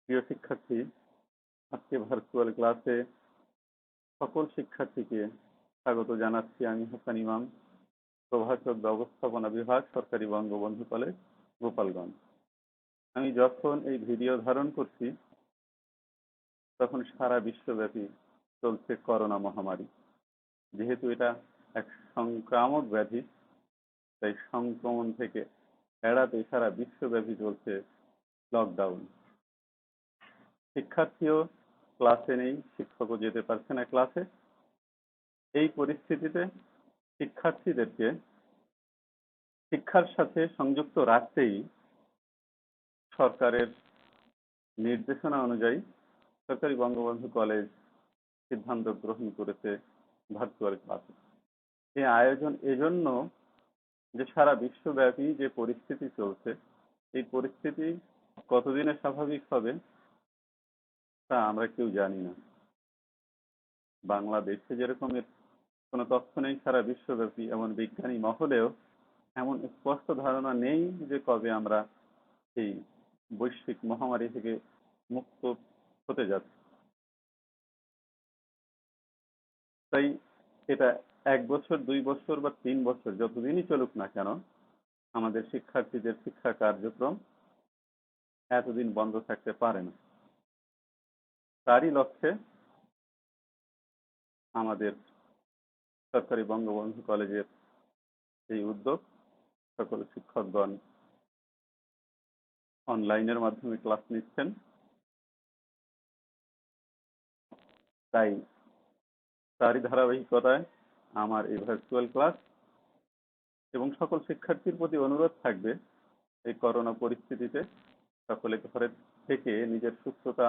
প্রিয় শিক্ষার্থী, আজকে ভার্চুয়াল ক্লাসে সকল শিক্ষার্থীকে স্বাগত জানাচ্ছি। আমি হাসান ইমাম, প্রভাষক ব্যবস্থাপনা বিভাগ, সরকারি বঙ্গবন্ধু কলেজ, গোপালগঞ্জ। আমি যখন এই ভিডিও ধারণ করছি তখন সারা বিশ্বব্যাপী চলছে করোনা মহামারী। যেহেতু এটা এক সংক্রামক ব্যাধি, তাই সংক্রমণ থেকে এড়াতে সারা বিশ্বব্যাপী চলছে লকডাউন। শিক্ষার্থীও ক্লাসে নেই, শিক্ষকও যেতে পারছে না ক্লাসে। এই পরিস্থিতিতে শিক্ষার্থীদেরকে শিক্ষার সাথে সংযুক্ত রাখতেই সরকারের নির্দেশনা অনুযায়ী সরকারি বঙ্গবন্ধু কলেজ সিদ্ধান্ত গ্রহণ করেছে ভার্চুয়াল ক্লাসে। এই আয়োজন এজন্য যে সারা বিশ্বব্যাপী যে পরিস্থিতি চলছে, এই পরিস্থিতি কতদিনে স্বাভাবিক হবে তা আমরা কেউ জানি না। বাংলাদেশে যেরকম কোনো তথ্য নেই, সারা বিশ্বব্যাপী এমন বিজ্ঞানী মহলেও এমন স্পষ্ট ধারণা নেই যে কবে আমরা এই বৈশ্বিক মহামারী থেকে মুক্ত হতে যাচ্ছে। তাই এটা 1 বছর, 2 বছর বা 3 বছর যতদিনই চলুক না কেন, আমাদের শিক্ষার্থীদের শিক্ষা কার্যক্রম এতদিন বন্ধ থাকতে পারে না। তারই লক্ষ্যে আমাদের সরকারি বঙ্গবন্ধু কলেজের এই উদ্যোগ। সকল শিক্ষকগণ অনলাইনের মাধ্যমে ক্লাস নিচ্ছেন। তাই তারই ধারাবাহিকতায় আমার এই ভার্চুয়াল ক্লাস এবং সকল শিক্ষার্থীর প্রতি অনুরোধ থাকবে, এই করোনা পরিস্থিতিতে সকলে ঘরে থেকে নিজের সুস্থতা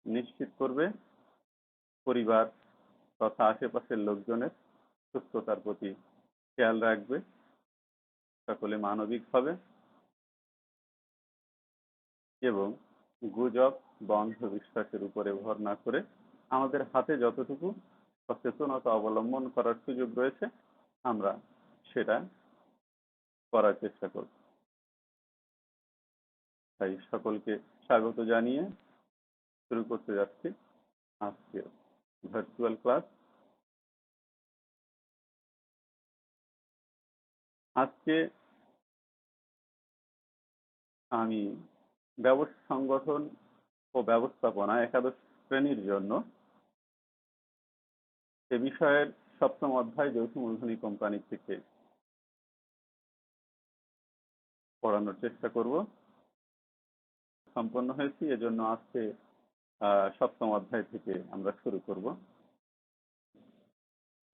নিশ্চিত করবে, পরিবার তথা আশেপাশের লোকজনের সুস্থতার প্রতি খেয়াল রাখবে, সকলে মানবিক হবে এবং গুজব বা অন্ধবিশ্বাসের উপরে ভর না করে আমাদের হাতে যতটুকু সচেতনতা অবলম্বন করার সুযোগ রয়েছে আমরা সেটা করার চেষ্টা করব। তাই সকলকে স্বাগত জানিয়ে শুরু করতে যাচ্ছি আজকে ভার্চুয়াল ক্লাস। আজকে আমি ব্যবসা সংগঠন ও ব্যবস্থাপনা একাদশ শ্রেণীর জন্য এ বিষয়ের 7ম অধ্যায় যৌথ মূলধনী কোম্পানি থেকে পড়ানোর চেষ্টা করব। সম্পন্ন হয়েছি, এজন্য আজকে 7ম অধ্যায় থেকে আমরা শুরু করব।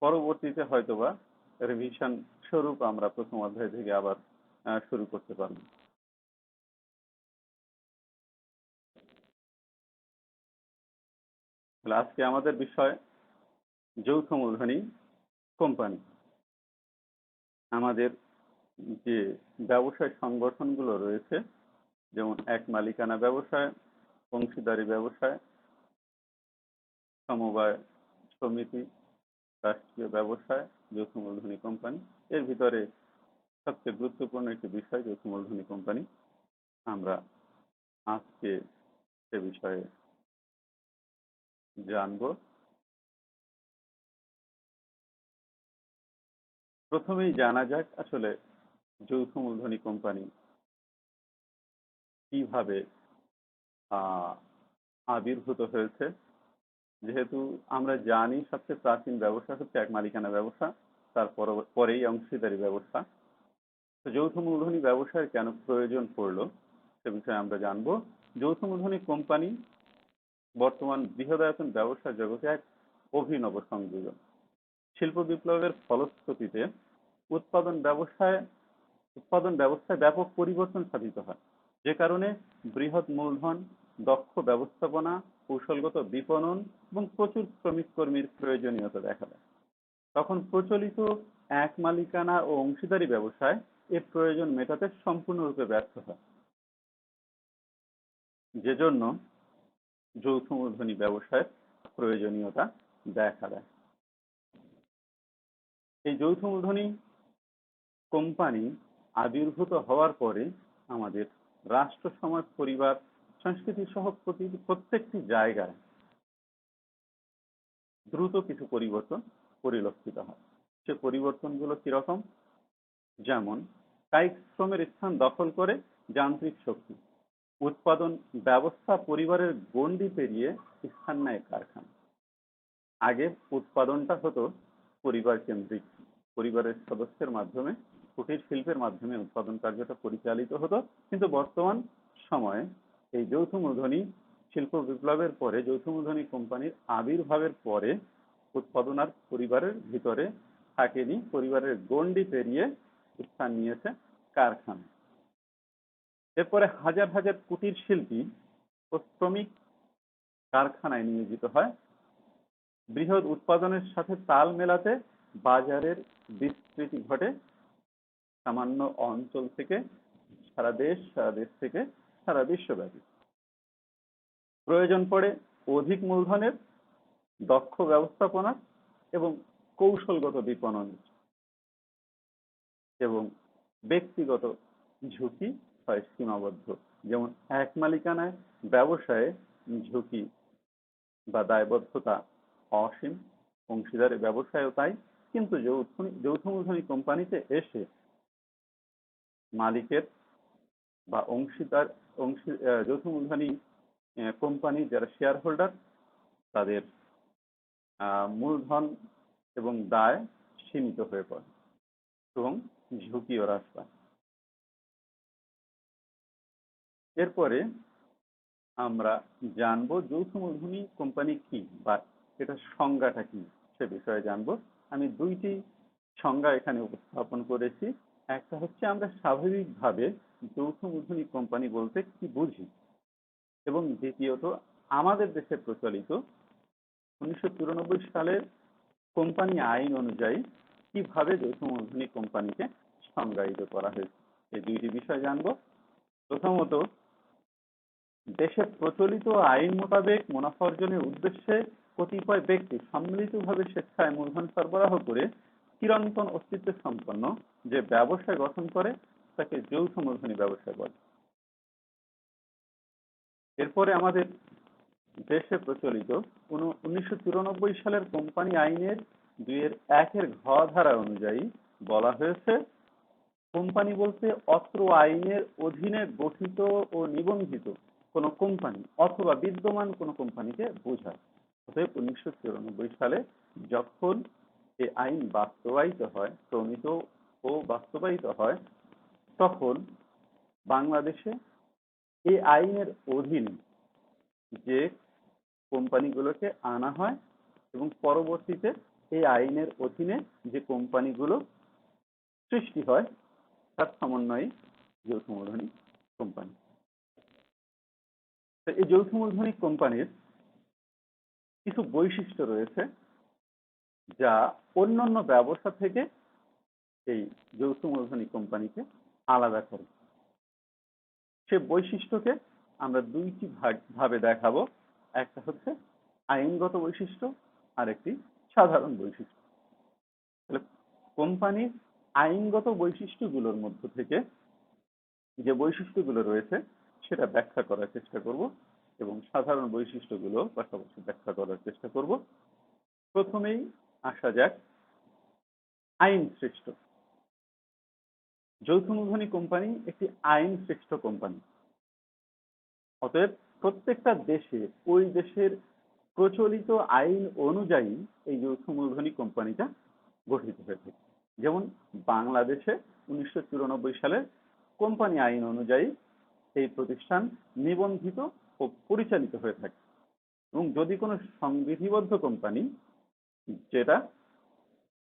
পরবর্তীতে হয়তোবা রিভিশন স্বরূপ আমরা প্রথম অধ্যায় থেকে আবার শুরু করতে পারব। আজকে আমাদের বিষয় যৌথ মূলধনী কোম্পানি। আমাদের যে ব্যবসায় সংগঠনগুলো রয়েছে, যেমন এক মালিকানা ব্যবসায়, অংশীদারি ব্যবসায়, সমবায় সমিতি, রাষ্ট্রীয় ব্যবসায়, যৌথ মূলধনী কোম্পানি, এর ভিতরে সবচেয়ে গুরুত্বপূর্ণ একটি বিষয় যৌথ মূলধনী কোম্পানি। আমরা আজকে সে বিষয়ে জানব। প্রথমেই জানা যাক আসলে যৌথ মূলধনী কোম্পানি কিভাবে আবির্ভূত হয়েছে। যেহেতু আমরা জানি সবচেয়ে প্রাচীন ব্যবসা হচ্ছে এক মালিকানা ব্যবসা, পরেই অংশীদারি ব্যবসা। তো যৌথ মূলধনী ব্যবসার কেন প্রয়োজন পড়লো সে বিষয়ে আমরা জানবো। যৌথ মূলধনী কোম্পানি বর্তমান বৃহদায়তন ব্যবসা জগতে এক অভিনব সংযোজন। শিল্প বিপ্লবের ফলশ্রুতিতে উৎপাদন ব্যবস্থায় ব্যাপক পরিবর্তন সাধিত হয়, যে কারণে বৃহৎ মূলধন, দক্ষ ব্যবস্থাপনা, কৌশলগত বিপণন এবং প্রচুর শ্রমিক কর্মীর প্রয়োজনীয়তা দেখা দেয়। তখন প্রচলিত এক মালিকানা ও অংশীদারি ব্যবসায় এর প্রয়োজন মেটাতে সম্পূর্ণরূপে ব্যর্থ হয়, যে জন্য যৌথ মূলধনী ব্যবসায়ের প্রয়োজনীয়তা দেখা দেয়। এই যৌথ মূলধনী কোম্পানি আবির্ভূত হওয়ার পরে আমাদের রাষ্ট্র, সমাজ, পরিবার সংস্কৃতি সহ প্রত্যেকটি জায়গায় দ্রুত কিছু পরিবর্তন পরিলক্ষিত হয়। সে পরিবর্তনগুলো কিরকম? যেমন কায়িক শ্রমের স্থান দখল করে যান্ত্রিক শক্তি, উৎপাদন ব্যবস্থা পরিবারের গণ্ডি পেরিয়ে স্থান নেয় কারখানা। আগে উৎপাদনটা হতো পরিবার কেন্দ্রিক, পরিবারের সদস্যের মাধ্যমে, কুটির শিল্পের মাধ্যমে উৎপাদন কার্যটা পরিচালিত হতো। কিন্তু বর্তমান সময়ে এই যৌথ মূলধনী শিল্প বিপ্লবের পরে, যৌথ মূলধনী কোম্পানির আবির্ভাবের পরে উৎপাদন আর পরিবারের ভিতরে থাকেনি, পরিবারের গণ্ডি পেরিয়ে স্থান নিয়েছে কারখানা। এরপরে হাজার হাজার কুটির শিল্পী ও শ্রমিক কারখানায় নিয়োজিত হয়। বৃহৎ উৎপাদনের সাথে তাল মেলাতে বাজারের বিস্তৃতি ঘটে সামান্য অঞ্চল থেকে সারা দেশ থেকে সারা বিশ্বব্যাপী। প্রয়োজন পড়ে অধিক মূলধনের, দক্ষ ব্যবস্থাপনা এবং কৌশলগত বিপণন এবং ব্যক্তিগত ঝুঁকি হয় সীমাবদ্ধ। যেমন এক মালিকানায় ব্যবসায়ে ঝুঁকি বা দায়বদ্ধতা অসীম, অংশীদারের ব্যবসায়ও তাই। কিন্তু যৌথ মূলধনী কোম্পানিতে এসে মালিকের বা যৌথ মূলধনী কোম্পানি যারা শেয়ার হোল্ডার, তাদের মূলধন এবং দায় সীমিত হয়ে পড়ে এবং ঝুঁকিও হ্রাস পায়। এরপরে আমরা জানবো যৌথ মূলধনী কোম্পানি কি বা এটার সংজ্ঞাটা কি সে বিষয়ে জানবো। আমি দুইটি সংজ্ঞা এখানে উপস্থাপন করেছি। একটা হচ্ছে আমরা স্বাভাবিকভাবে যৌথ মূলধনী কোম্পানি বলতে কি বুঝি, এবং দ্বিতীয়ত আমাদের দেশে প্রচলিত 1994 সালের কোম্পানি আইন অনুযায়ী কিভাবে যৌথ মূলধনী কোম্পানিকে সংজ্ঞায়িত করা হয়েছে। এই দুইটি বিষয় জানবো। প্রথমত, দেশে প্রচলিত আইন মোতাবেক মুনাফা অর্জনের উদ্দেশ্যে কতিপয় ব্যক্তি সম্মিলিতভাবে স্বেচ্ছায় মূলধন সরবরাহ করে চিরন্তন অস্তিত্ব সম্পন্ন যে ব্যবসা গঠন করে তাকে যৌথ মূলধনী ব্যবসা বলে। এরপরে আমাদের দেশে প্রচলিত 1994 সালের কোম্পানি আইনের 2-1 ঘ ধারা অনুযায়ী বলা হয়েছে, কোম্পানি বলতে অত্র আইনের অধীনে গঠিত ও নিবন্ধিত কোন কোম্পানি অথবা বিদ্যমান কোন কোম্পানিকে বোঝায়। অতএব 1994 সালে যখন এই আইন বাস্তবায়িত হয়, প্রণীত ও বাস্তবায়িত হয়, তখন বাংলাদেশে এই আইনের অধীনে যে কোম্পানিগুলোকে আনা হয় এবং পরবর্তীতে এই আইনের অধীনে যে কোম্পানিগুলো সৃষ্টি হয় তার সমন্বয়ে যৌথ মূলধনী কোম্পানি। এই যৌথ মূলধনী কোম্পানির কিছু বৈশিষ্ট্য রয়েছে যা অন্যান্য ব্যবসা থেকে এই যৌথ মূলধনী কোম্পানিকে আলাদা করে। সে বৈশিষ্ট্যকে আমরা দুইটি ভাবে দেখাবো। একটা হচ্ছে আইনগত বৈশিষ্ট্য, আর একটি সাধারণ বৈশিষ্ট্য। তাহলে কোম্পানির আইনগত বৈশিষ্ট্যগুলোর মধ্য থেকে যে বৈশিষ্ট্যগুলো রয়েছে সেটা ব্যাখ্যা করার চেষ্টা করব এবং সাধারণ বৈশিষ্ট্যগুলো পাশাপাশি ব্যাখ্যা করার চেষ্টা করব। প্রথমেই আসা যাক আইন সৃষ্ট। যৌথ মূলধনী কোম্পানি একটি আইন সৃষ্ট কোম্পানি। অতএব প্রত্যেকটা দেশে ওই দেশের প্রচলিত আইন অনুযায়ী এই যৌথ মূলধনী কোম্পানিটা গঠিত হয়ে থাকে। যেমন বাংলাদেশে 1994 সালের কোম্পানি আইন অনুযায়ী এই প্রতিষ্ঠান নিবন্ধিত ও পরিচালিত হয়ে থাকে। এবং যদি কোনো সংবিধিবদ্ধ কোম্পানি, যেটা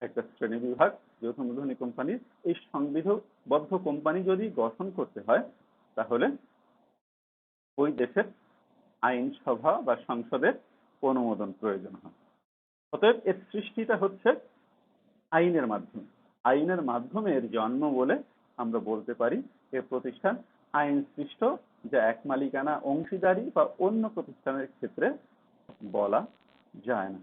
একটা শ্রেণী বিভাগ যৌথ মূলধনী কোম্পানির, এই সংবিধিবদ্ধ কোম্পানি যদি গঠন করতে হয় তাহলে ওই দেশের আইনসভা বা সংসদের অনুমোদন প্রয়োজন হয়। অতএব এর সৃষ্টিটা হচ্ছে আইনের মাধ্যমে। আইনের মাধ্যমে এর জন্ম বলে আমরা বলতে পারি। এ প্রতিষ্ঠান আইন সৃষ্ট, যা এক মালিকানা অংশীদারি বা অন্য প্রতিষ্ঠানের ক্ষেত্রে বলা যায় না।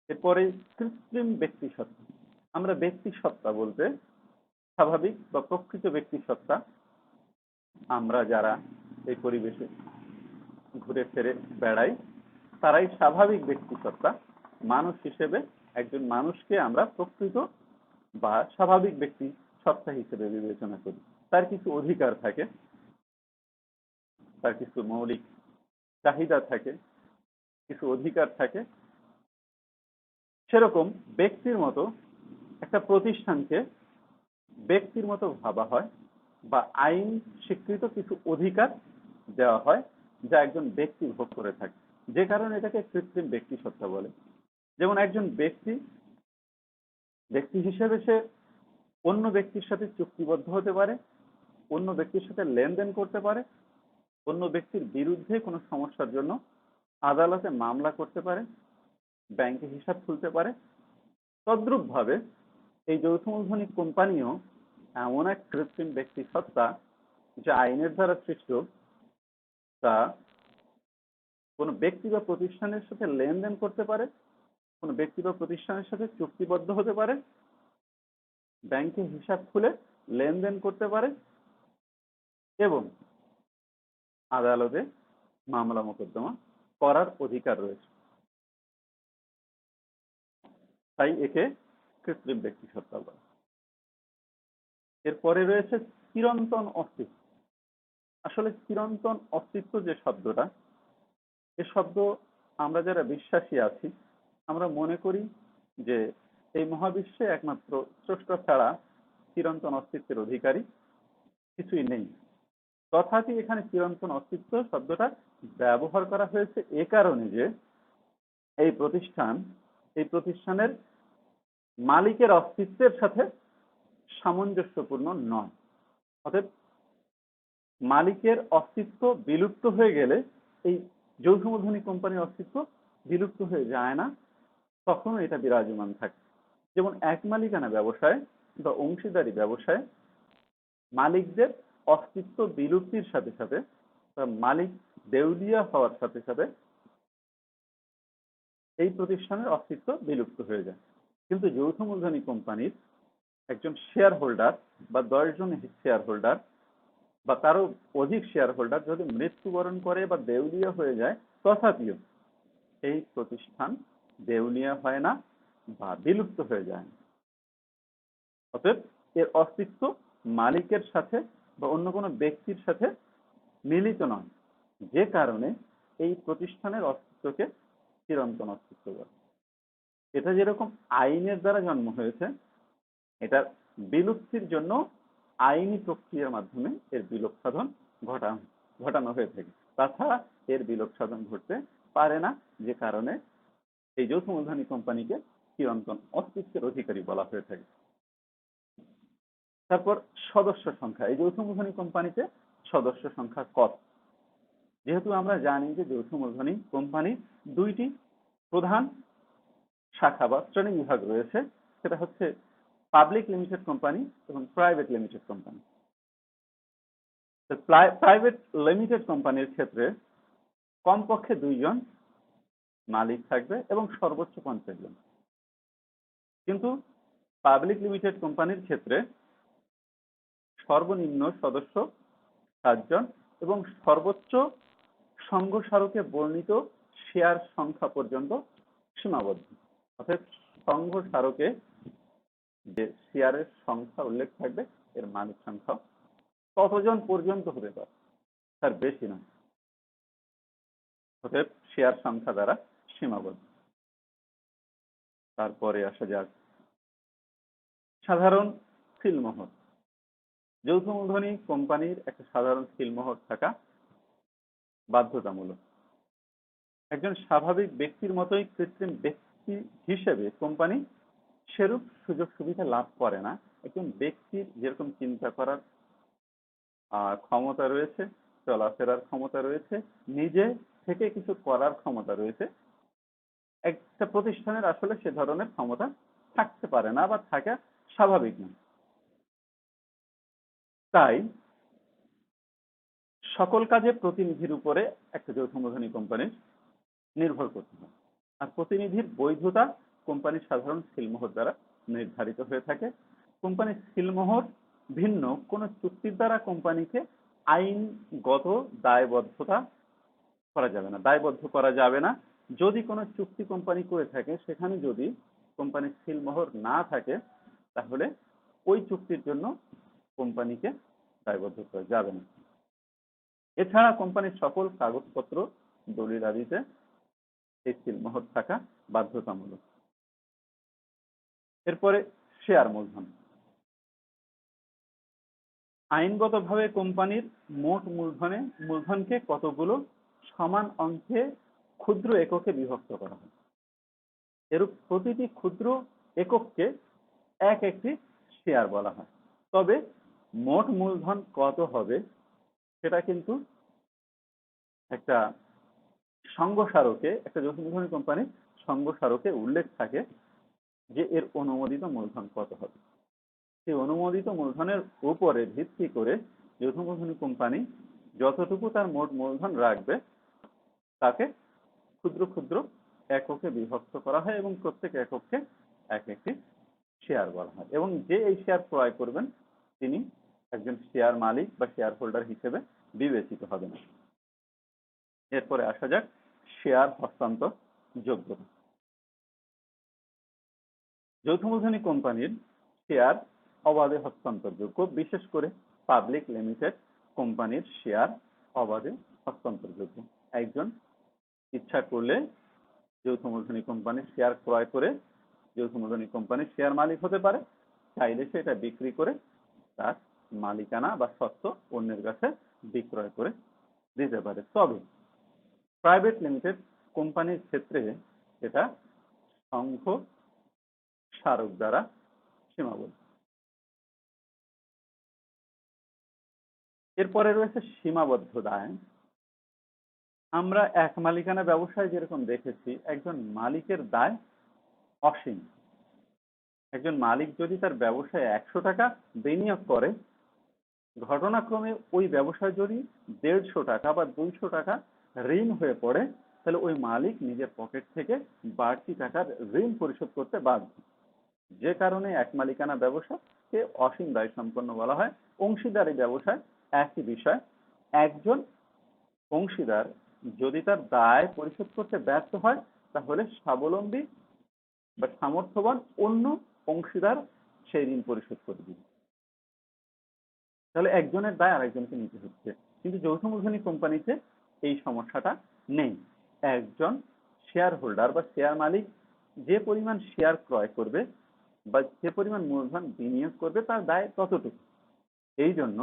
এরপরে কৃত্রিম ব্যক্তি সত্তা। আমরা ব্যক্তি সত্তা বলতে স্বাভাবিক বা প্রকৃত ব্যক্তি সত্তা আমরা যারা এই পরিবেশে ঘুরে ফিরে বেড়াই তারাই স্বাভাবিক ব্যক্তিসত্তা। মানুষ হিসেবে একজন মানুষকে আমরা প্রকৃত বা স্বাভাবিক ব্যক্তি সত্তা হিসেবে বিবেচনা করি। তার কিছু অধিকার থাকে, তার কিছু মৌলিক চাহিদা থাকে, কিছু অধিকার থাকে। সেরকম ব্যক্তির মতো একটা প্রতিষ্ঠানকে ব্যক্তির মতো ভাবা হয় বা আইন স্বীকৃত কিছু অধিকার দেওয়া হয় যা একজন ব্যক্তি ভোগ করে থাকে, যে কারণে এটাকে কৃত্রিম ব্যক্তি সত্তা বলে। যেমন একজন ব্যক্তি ব্যক্তি হিসেবে সে অন্য ব্যক্তির সাথে চুক্তিবদ্ধ হতে পারে, অন্য ব্যক্তির সাথে লেনদেন করতে পারে, অন্য ব্যক্তির বিরুদ্ধে কোনো সমস্যার জন্য আদালতে মামলা করতে পারে, ব্যাংকে হিসাব খুলতে পারে। তদ্রূপ ভাবে এই যৌথ মূলধনী কোম্পানিও এমন এক কৃত্রিম ব্যক্তি সত্তা যা আইনের দ্বারা সৃষ্ট। তা কোনো ব্যক্তি বা প্রতিষ্ঠানের সাথে লেনদেন করতে পারে, কোনো ব্যক্তি বা প্রতিষ্ঠানের সাথে চুক্তিবদ্ধ হতে পারে, ব্যাংকে হিসাব খুলে লেনদেন করতে পারে এবং আদালতে মামলা মোকদ্দমা করার অধিকার রয়েছে। তাই একে কৃত্রিম ব্যক্তি সত্তা বলে। এরপরে রয়েছে চিরন্তন অস্তিত্ব। আসলে চিরন্তন অস্তিত্ব যে শব্দটা, এ শব্দ আমরা যারা বিশ্বাসী আছি আমরা মনে করি যে এই মহাবিশ্বে একমাত্র স্রষ্টা ছাড়া চিরন্তন অস্তিত্বের অধিকারী কিছুই নেই। তথাপি এখানে চিরন্তন অস্তিত্ব শব্দটা ব্যবহার করা হয়েছে এ কারণে যে এই প্রতিষ্ঠানের মালিকের অস্তিত্বের সাথে সামঞ্জস্যপূর্ণ নয়। অর্থাৎ মালিকের অস্তিত্ব বিলুপ্ত হয়ে গেলে এই যৌথ মূলধনী কোম্পানির অস্তিত্ব বিলুপ্ত হয়ে যায় না, তখনও এটা বিরাজমান থাকে। যেমন এক মালিকানা ব্যবসায় বা অংশীদারি ব্যবসায় মালিকদের অস্তিত্ব বিলুপ্তির সাথে সাথে মালিক দেউলিয়া হওয়ার সাথে সাথে এই প্রতিষ্ঠানের অস্তিত্ব বিলুপ্ত হয়ে যায়। কিন্তু যৌথ মূলধনী কোম্পানির একজন শেয়ার হোল্ডার বা 10 জন শেয়ার হোল্ডার বা তারও অধিক শেয়ার হোল্ডার যদি মৃত্যুবরণ করে বা দেউলিয়া হয়ে যায়, তথাপিও এই প্রতিষ্ঠান দেউলিয়া হয় না বা বিলুপ্ত হয়ে যায় না। অতএব এর অস্তিত্ব মালিকের সাথে বা অন্য কোনো ব্যক্তির সাথে মিলিত নয়, যে কারণে এই প্রতিষ্ঠানের অস্তিত্বকে চিরন্তন অস্তিত্ব বলে। এটা যেরকম আইনের দ্বারা জন্ম হয়েছে, এটার বিলুপ্তির জন্য আইনি প্রক্রিয়ার মাধ্যমে এর বিলোপ সাধন ঘটানো হয়ে থাকে। তাছাড়া এর বিলোপ সাধন ঘটতে পারে না, যে কারণে এই যৌথ মূলধনী কোম্পানিকে চিরন্তন অস্তিত্বের অধিকারী বলা হয়ে থাকে। তারপর সদস্য সংখ্যা। এই যৌথ মূলধনী কোম্পানিতে সদস্য সংখ্যা কত? যেহেতু আমরা জানি যে যৌথ মূলধনী কোম্পানির দুইটি প্রধান শাখা বা শ্রেণী বিভাগ রয়েছে, সেটা হচ্ছে পাবলিক লিমিটেড কোম্পানি এবং private limited company. Private limited কোম্পানির ক্ষেত্রে কমপক্ষে 2 জন মালিক থাকবে এবং সর্বোচ্চ 50 জন। কিন্তু পাবলিক লিমিটেড কোম্পানির ক্ষেত্রে সর্বনিম্ন সদস্য 7 জন এবং সর্বোচ্চ সংঘ স্মারকে বর্ণিত শেয়ার সংখ্যা পর্যন্ত সীমাবদ্ধ। অর্থাৎ সংঘ স্মারকে যে শেয়ারের সংখ্যা উল্লেখ থাকবে, এর মালিক সংখ্যা ততজন পর্যন্ত হতে পারে, তার বেশি না। অতএব শেয়ার সংখ্যা দ্বারা সীমাবদ্ধ। তারপরে আসা যাক সাধারণ সিলমোহর। যৌথ মূলধনী কোম্পানির একটা সাধারণ সিলমোহর থাকা বাধ্যতামূলক। একজন স্বাভাবিক ব্যক্তির মতোই কৃত্রিম ব্যক্তি হিসেবে কোম্পানি সেরূপ সুযোগ সুবিধা লাভ করে না। একজন ব্যক্তির যেরকম চিন্তা করার ক্ষমতা রয়েছে, চলাফেরার ক্ষমতা রয়েছে, নিজে থেকে কিছু করার ক্ষমতা রয়েছে, একটা প্রতিষ্ঠানের আসলে সে ধরনের ক্ষমতা থাকতে পারে না বা থাকা স্বাভাবিক না। তাই সকল কাজে প্রতিনিধির উপরে একটা যৌথ মূলধনী কোম্পানির নির্ভর করতে হয়। আর প্রতিনিধির বৈধতা কোম্পানির সাধারণ সিলমোহর দ্বারা নির্ধারিত হয়ে থাকে। কোম্পানির সিলমোহর ভিন্ন কোন চুক্তির দ্বারা কোম্পানিকে আইনগত দায়বদ্ধতা করা যাবে না, দায়বদ্ধ করা যাবে না। যদি কোনো চুক্তি কোম্পানি করে থাকে, সেখানে যদি কোম্পানির সিলমোহর না থাকে, তাহলে ওই চুক্তির জন্য কোম্পানিকে দায়বদ্ধ করা যাবে না। এছাড়া কোম্পানির সকল কাগজপত্র দলিলাদিতে এই সিলমোহর থাকা বাধ্যতামূলক। এরপরে শেয়ার মূলধন। আইনগতভাবে কোম্পানির মোট মূলধনকে কতগুলো সমান অংশে ক্ষুদ্র এককে বিভক্ত করা হয়। এরূপ প্রতিটি ক্ষুদ্র এককে এক একটি শেয়ার বলা হয়। তবে মোট মূলধন কত হবে সেটা কিন্তু একটা সংঘস্মারকে, একটা যৌথ মূলধনী কোম্পানির সংঘস্মারকে উল্লেখ থাকে যে এর অনুমোদিত মূলধন কত হবে। সেই অনুমোদিত মূলধনের উপরে ভিত্তি করে যৌথ মূলধনী কোম্পানি যতটুকু তার মোট মূলধন রাখবে তাকে ক্ষুদ্র ক্ষুদ্র এককে বিভক্ত করা হয় এবং প্রত্যেক এককে এক একটি শেয়ার বলা হয়। এবং যে এই শেয়ার ক্রয় করবেন তিনি একজন শেয়ার মালিক বা শেয়ার হোল্ডার হিসেবে বিবেচিত হবেন। এরপরে আসা যাক শেয়ার হস্তান্তর যোগ্যতা। যৌথ মূলধনী কোম্পানির শেয়ার অবাধে হস্তান্তরযোগ্য। বিশেষ করে পাবলিক লিমিটেড কোম্পানির শেয়ার অবাধে হস্তান্তরযোগ্য। একজন ইচ্ছা করলে যৌথ মূলধনী কোম্পানির শেয়ার ক্রয় করে যৌথ মূলধনী কোম্পানির শেয়ার মালিক হতে পারে, চাইলে সে এটা বিক্রি করে তার মালিকানা বা স্বত্ব অন্যের কাছে বিক্রয় করে দিতে পারে। তবে প্রাইভেট লিমিটেড কোম্পানির ক্ষেত্রে এটা সংঘ স্মারক দ্বারা সীমাবদ্ধ। এরপরে রয়েছে সীমাবদ্ধ দায়। আমরা এক মালিকানা ব্যবসায় যেরকম দেখেছি, একজন মালিকের দায় অসীম। একজন মালিক যদি তার ব্যবসায় 100 টাকা বিনিয়োগ করে, ঘটনাক্রমে ওই ব্যবসায় যদি 150 টাকা বা 200 টাকা ঋণ হয়ে পড়ে, তাহলে ওই মালিক নিজের পকেট থেকে বাড়তি টাকার ঋণ পরিশোধ করতে বাধ্য। যে কারণে এক মালিকানা ব্যবসাকে অসীম দায় সম্পন্ন বলা হয়। অংশীদারি ব্যবসায় একই বিষয়। একজন অংশীদার যদি তার দায় পরিশোধ করতে ব্যর্থ হয়, তাহলে স্বাবলম্বী বা সামর্থ্যবান অন্য অংশীদার সেই ঋণ পরিশোধ করে দিবে। তাহলে একজনের দায় আরেকজনকে নিতে হচ্ছে। কিন্তু যৌথ মূলধনী কোম্পানিতে এই সমস্যাটা নেই। একজন শেয়ার হোল্ডার বা শেয়ার মালিক যে পরিমাণ শেয়ার ক্রয় করবে বা যে পরিমাণ মূলধন বিনিয়োগ করবে তার দায় ততটুকু। এই জন্য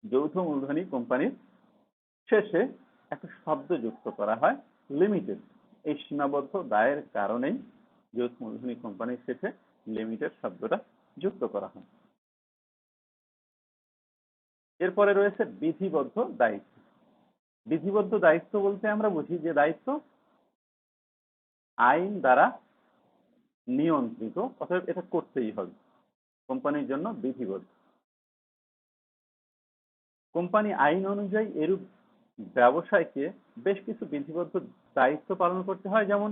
যৌথ মূলধনী কোম্পানির শেষে একটা শব্দ যুক্ত করা হয়, লিমিটেড। এই সীমাবদ্ধ দায়ের কারণেই যৌথ মূলধনী কোম্পানির শেষে লিমিটেড শব্দটা যুক্ত করা হয়। এরপরে রয়েছে বিধিবদ্ধ দায়িত্ব। বিধিবদ্ধ দায়িত্ব বলতে আমরা বুঝি যে দায়িত্ব আইন দ্বারা নিয়ন্ত্রিত, অতএব এটা করতেই হবে, কোম্পানির জন্য বিধিবদ্ধ। কোম্পানি আইন অনুযায়ী এরূপ ব্যবসায়কে বেশ কিছু বিধিবদ্ধ দায়িত্ব পালন করতে হয়, যেমন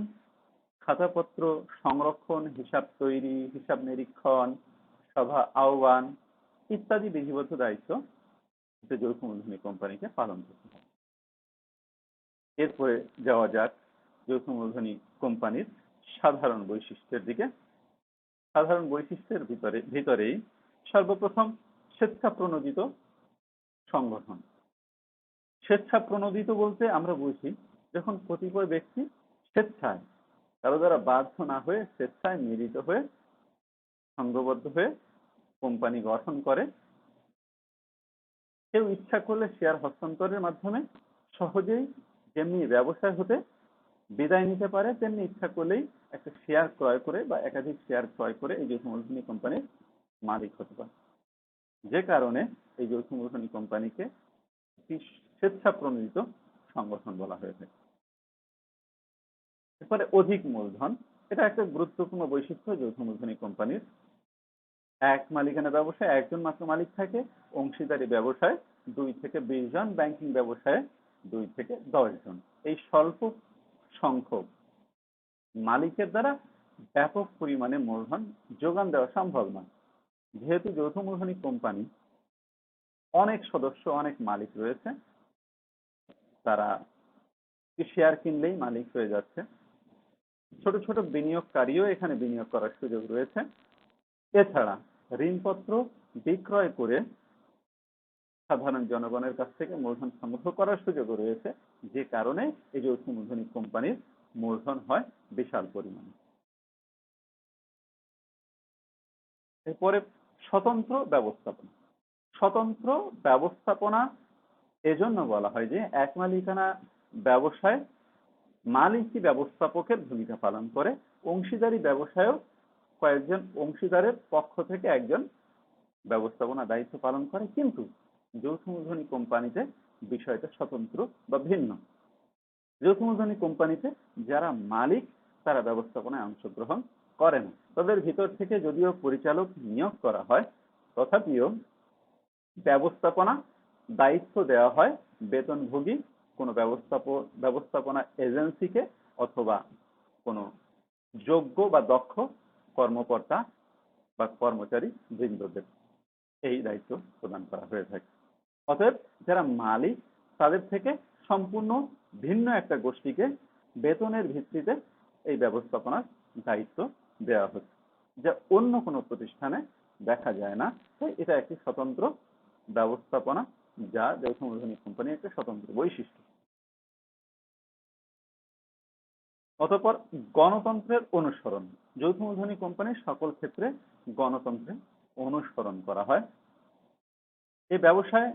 খাতাপত্র সংরক্ষণ, হিসাব তৈরি, হিসাব নিরীক্ষণ, সভা আহ্বান ইত্যাদি বিধিবদ্ধ দায়িত্ব যৌথ মূলধনী কোম্পানিকে পালন করতে হয়। এরপরে যাওয়া যাক যৌথ মূলধনী কোম্পানির সাধারণ বৈশিষ্ট্যের দিকে। সাধারণ বৈশিষ্ট্যের ভিতরেই সর্বপ্রথম স্বেচ্ছাপ্রণোদিত সংগঠন। স্বেচ্ছাপ্রণোদিত বলতে আমরা বুঝি যখন কতিপয় ব্যক্তি স্বেচ্ছায়, কারো দ্বারা বাধ্য না হয়ে, স্বেচ্ছায় মিলিত হয়ে সংঘবদ্ধ হয়ে কোম্পানি গঠন করে। কেউ ইচ্ছা করলে শেয়ার হস্তান্তরের মাধ্যমে সহজেই যেমনি ব্যবসায় হতে বিদায় নিতে পারে, তেমনি ইচ্ছা করলেই একটা শেয়ার ক্রয় করে বা একাধিক শেয়ার ক্রয় করে এই যৌথ মূলধনী কোম্পানির মালিক হতে পারে। যে কারণে এই যৌথ মূলধনী কোম্পানিকে একটি স্বেচ্ছাপ্রণোদিত সংগঠন বলা হয়ে থাকে। এরপরে অধিক মূলধন। এটা একটা গুরুত্বপূর্ণ বৈশিষ্ট্য যৌথ মূলধনী কোম্পানির। এক মালিকানা ব্যবসায় একজন মাত্র মালিক থাকে, অংশীদারি ব্যবসায় 2 থেকে 20 জন, ব্যাংকিং ব্যবসায় 2 থেকে 10 জন। এই স্বল্প সংখ্যক মালিকের দ্বারা ব্যাপক পরিমাণে মূলধন যোগান দেওয়া সম্ভব নয়। যেহেতু যৌথ মূলধনী কোম্পানি অনেক সদস্য, অনেক মালিক রয়েছে, তারা শেয়ার কিনলেই মালিক হয়ে যাচ্ছে। ছোট ছোট বিনিয়োগকারীও এখানে বিনিয়োগ করার সুযোগ রয়েছে। এছাড়া ঋণপত্র বিক্রয় করে সাধারণ জনগণের কাছ থেকে মূলধন সংগ্রহ করার সুযোগও রয়েছে, যে কারণে এই যৌথ মূলধনী কোম্পানির মূলধন হয় বিশাল পরিমাণে। এরপরে স্বতন্ত্র ব্যবস্থাপনা। স্বতন্ত্র ব্যবস্থাপনা এজন্য বলা হয় যে এক মালিকানা ব্যবসায় মালিকই ব্যবস্থাপকের ভূমিকা পালন করে, অংশীদারি ব্যবসায়ও কয়েকজন অংশীদারের পক্ষ থেকে একজন ব্যবস্থাপনা দায়িত্ব পালন করে, কিন্তু যৌথ মূলধনী কোম্পানিতে বিষয়টা স্বতন্ত্র বা ভিন্ন। যৌথ মূলধনী কোম্পানিতে যারা মালিক তারা ব্যবস্থাপনায় অংশগ্রহণ করে না। তাদের ভিতর থেকে যদিও পরিচালক নিয়োগ করা হয়, তথাপিও ব্যবস্থাপনা দায়িত্ব দেওয়া হয় বেতনভোগী কোনো ব্যবস্থাপনা এজেন্সিকে অথবা কোনো যোগ্য বা দক্ষ কর্মকর্তা বা কর্মচারী বৃন্দদের এই দায়িত্ব প্রদান করা হয়ে থাকে। অতএব যারা মালিক তাদের থেকে সম্পূর্ণ ভিন্ন একটা গোষ্ঠীকে বেতনের ভিত্তিতে এই ব্যবস্থাপনার দায়িত্ব দেওয়া হচ্ছে, যা অন্য কোনো প্রতিষ্ঠানে দেখা যায় না। তাই এটা একটি স্বতন্ত্র ব্যবস্থাপনা, যা যৌথ মূলধনী কোম্পানির একটা স্বতন্ত্র বৈশিষ্ট্য। অতঃপর গণতন্ত্রের অনুসরণ। যৌথ মূলধনী কোম্পানির সকল ক্ষেত্রে গণতন্ত্রের অনুসরণ করা হয়। এই ব্যবসায়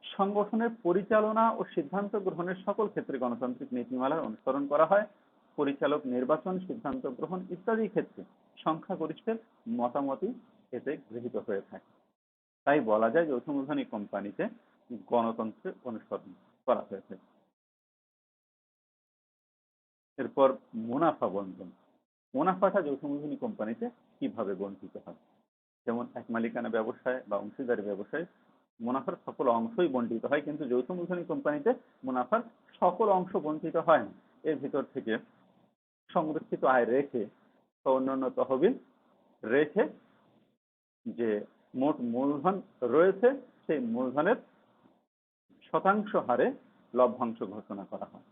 সংগঠনের পরিচালনা ও সিদ্ধান্ত গ্রহণের সকল ক্ষেত্রে গণতান্ত্রিক নীতিমালার অনুসরণ করা হয়। পরিচালক নির্বাচন, সিদ্ধান্ত গ্রহণ ইত্যাদি ক্ষেত্রে সংখ্যাগরিষ্ঠের মতামতই এতে গৃহীত হয়ে থাকে। তাই বলা যায় যৌথ মূলধনী কোম্পানিতে গণতন্ত্রের অনুসরণ করা হয়ে থাকে। এরপর মুনাফা বন্টন। মুনাফাটা যৌথ মূলধনী কোম্পানিতে কিভাবে বঞ্চিত হয়? যেমন এক মালিকানা ব্যবসায় বা অংশীদারি ব্যবসায় মুনাফার সকল অংশই বণ্টিত হয়, কিন্তু যৌথ মূলধনী কোম্পানিতে মুনাফার সকল অংশ বঞ্চিত হয় না। এর ভিতর থেকে সংরক্ষিত আয় রেখে বা অন্যান্য তহবিল রেখে যে মোট মূলধন রয়েছে সেই মূলধনের শতাংশ হারে লভ্যাংশ ঘোষণা করা হয়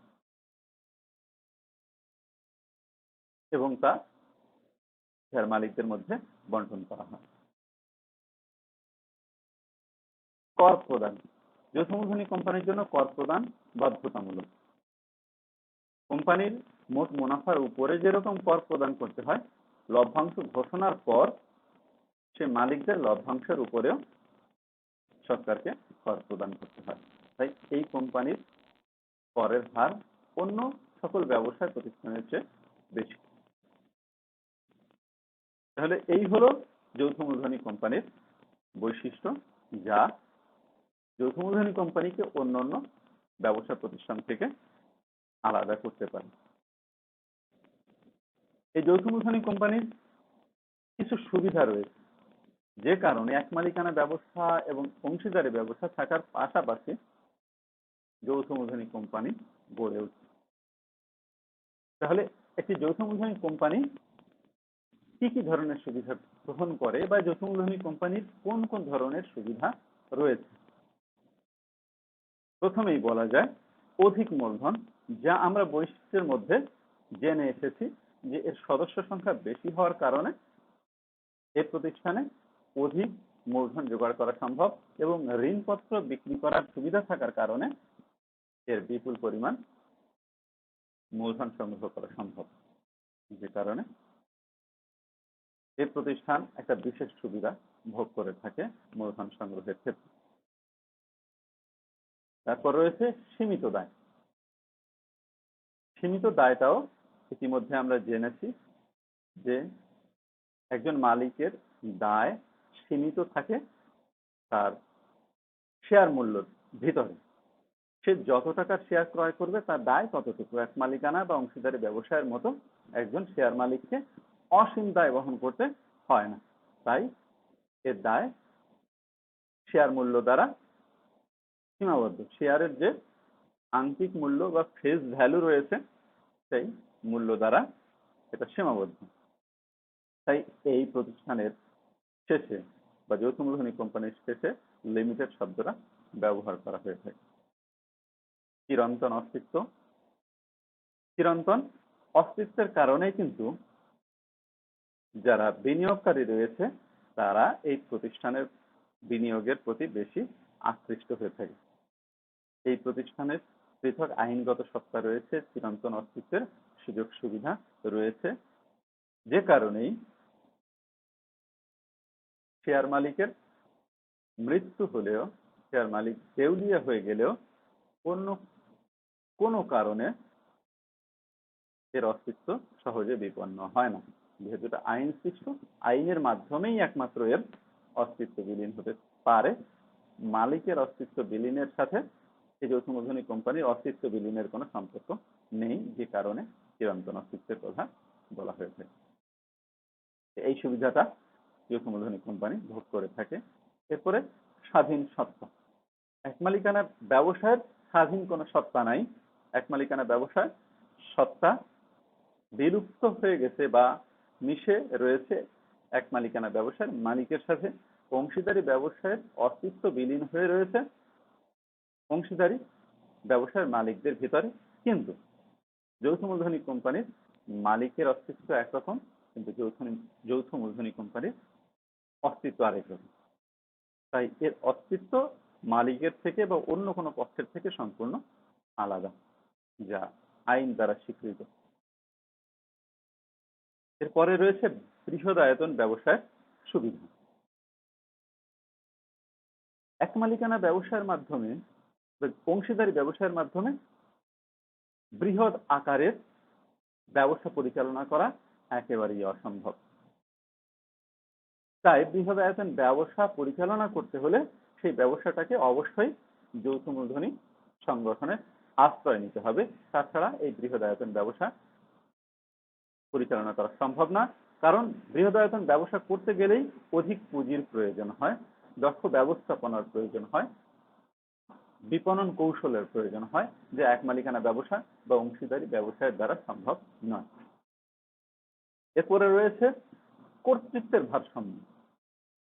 এবং তা শেয়ার মালিকদের মধ্যে বন্টন করা হয়। কর প্রদান। যৌথ মূলধনী কোম্পানির জন্য কর প্রদান বাধ্যতামূলক। কোম্পানির মোট মুনাফার উপরে যেরকম কর প্রদান করতে হয়, লভ্যাংশ ঘোষণার পর সে মালিকদের লভ্যাংশের উপরেও সরকারকে কর প্রদান করতে হয়। তাই এই কোম্পানির করের হার অন্য সকল ব্যবসায় প্রতিষ্ঠানের চেয়ে বেশি। তাহলে এই হলো যৌথ মূলধনী কোম্পানির বৈশিষ্ট্য, যা যৌথ মূলধনী কোম্পানিকে অন্যান্য ব্যবসা প্রতিষ্ঠান থেকে আলাদা করতে পারে। এই যৌথ মূলধনী কোম্পানির কিছু সুবিধা রয়েছে, যে কারণে এক মালিকানা ব্যবস্থা এবং অংশীদারি ব্যবস্থা থাকার পাশাপাশি যৌথ মূলধনী কোম্পানি গড়ে উঠছে। তাহলে একটি যৌথ মূলধনী কোম্পানি কি কি ধরনের সুবিধা গ্রহণ করে বা যৌথ মূলধনী কোম্পানির কোন কোন ধরনের সুবিধা রয়েছে? প্রথমেই বলা যায় অধিক মূলধন, যা আমরা বৈশিষ্ট্যের মধ্যে জেনে এসেছি যে এর সদস্য সংখ্যা বেশি হওয়ার কারণে এই প্রতিষ্ঠানে অধিক মূলধন জোগাড় করা সম্ভব এবং ঋণপত্র বিক্রি করার সুবিধা থাকার কারণে এর বিপুল পরিমাণ মূলধন সংগ্রহ করা সম্ভব, যে কারণে এই প্রতিষ্ঠান একটা বিশেষ সুবিধা ভোগ করে থাকে মূলধন সংগ্রহের ক্ষেত্রে। তারপর রয়েছে সীমিত দায়। সীমিত দায়টাও ইতিমধ্যে আমরা জেনেছি যে একজন মালিকের দায় সীমিত থাকে তার শেয়ার মূল্যের ভিতরে। সে যত টাকার শেয়ার ক্রয় করবে তার দায় ততটুকু। এক মালিকানা বা অংশীদারি ব্যবসায়ের মতো একজন শেয়ার মালিককে অসীম দায় বহন করতে হয় না। তাই এর দায় শেয়ার মূল্য দ্বারা সীমাবদ্ধ। শেয়ারের যে আংশিক মূল্য বা ফেস ভ্যালু রয়েছে সেই মূল্য দ্বারা এটা সীমাবদ্ধ। তাই এই প্রতিষ্ঠানের শেষে বা যৌথ মূলধনী কোম্পানির শেষে লিমিটেড শব্দটা ব্যবহার করা হয়ে থাকে। চিরন্তন অস্তিত্ব, চিরন্তন অস্তিত্বের কারণেই কিন্তু যারা বিনিয়োগকারী রয়েছে তারা এই প্রতিষ্ঠানের বিনিয়োগের প্রতি বেশি আকৃষ্ট হয়ে থাকে। এই প্রতিষ্ঠানের পৃথক আইনগত সত্তা রয়েছে, চিরন্তন অস্তিত্বের সুযোগ সুবিধা রয়েছে, যে কারণেই শেয়ার মালিকের মৃত্যু হলেও, শেয়ার মালিক দেউলিয়া হয়ে গেলেও অন্য কোনো কারণে এর অস্তিত্ব সহজে বিপন্ন হয় না। যেহেতু এটা আইন সৃষ্ট, আইনের মাধ্যমেই একমাত্র এর অস্তিত্ব বিলীন হতে পারে। মালিকের অস্তিত্ব বিলীনের সাথে এই যৌথ মূলধনী কোম্পানির অস্তিত্ব বিলীনের কোনো সম্পর্ক নেই, যে কারণে চিরন্তন অস্তিত্বের কথা বলা হয়ে থাকে। এই সুবিধাটা যৌথ মূলধনী কোম্পানি ভোগ করে থাকে। এরপরে স্বাধীন সত্তা। এক মালিকানা ব্যবসায়ের স্বাধীন কোনো সত্তা নাই। এক মালিকানা ব্যবসায় সত্তা বিলুপ্ত হয়ে গেছে বা মিশে রয়েছে এক মালিকানা ব্যবসার মালিকের সাথে। অংশীদারি ব্যবসায়ের অস্তিত্ব বিলীন হয়ে রয়েছে অংশীদারি ব্যবসার মালিকদের ভিতরে, কিন্তু যৌথ মূলধনী কোম্পানির মালিকের অস্তিত্ব একরকম, কিন্তু যৌথ মূলধনী কোম্পানির অস্তিত্ব আরেক রকম। তাই এর অস্তিত্ব মালিকের থেকে বা অন্য কোনো পক্ষের থেকে সম্পূর্ণ আলাদা, যা আইন দ্বারা স্বীকৃত। এরপরে রয়েছে বৃহদায়তন ব্যবসায়ের সুবিধা। এক মালিকানা ব্যবসায়ের মাধ্যমে, অংশীদারি ব্যবসায়ের মাধ্যমে বৃহৎ আকারের ব্যবসা পরিচালনা করা একেবারেই অসম্ভব। তাই বৃহদায়তন ব্যবসা পরিচালনা করতে হলে সেই ব্যবসাটাকে অবশ্যই যৌথ মূলধনী সংগঠনের আশ্রয় নিতে হবে। তাছাড়া এই বৃহদায়তন ব্যবসা পরিচালনা করা সম্ভব না। কারণ বৃহদায়তন ব্যবসা করতে গেলেই অধিক পুঁজির প্রয়োজন হয়, দক্ষ ব্যবস্থাপনার প্রয়োজন হয়, বিপণন কৌশলের প্রয়োজন হয়, যে এক মালিকানা ব্যবসা বা অংশীদারি ব্যবসায়ের দ্বারা সম্ভব নয়। এরপরে রয়েছে কর্তৃত্বের ভারসাম্য।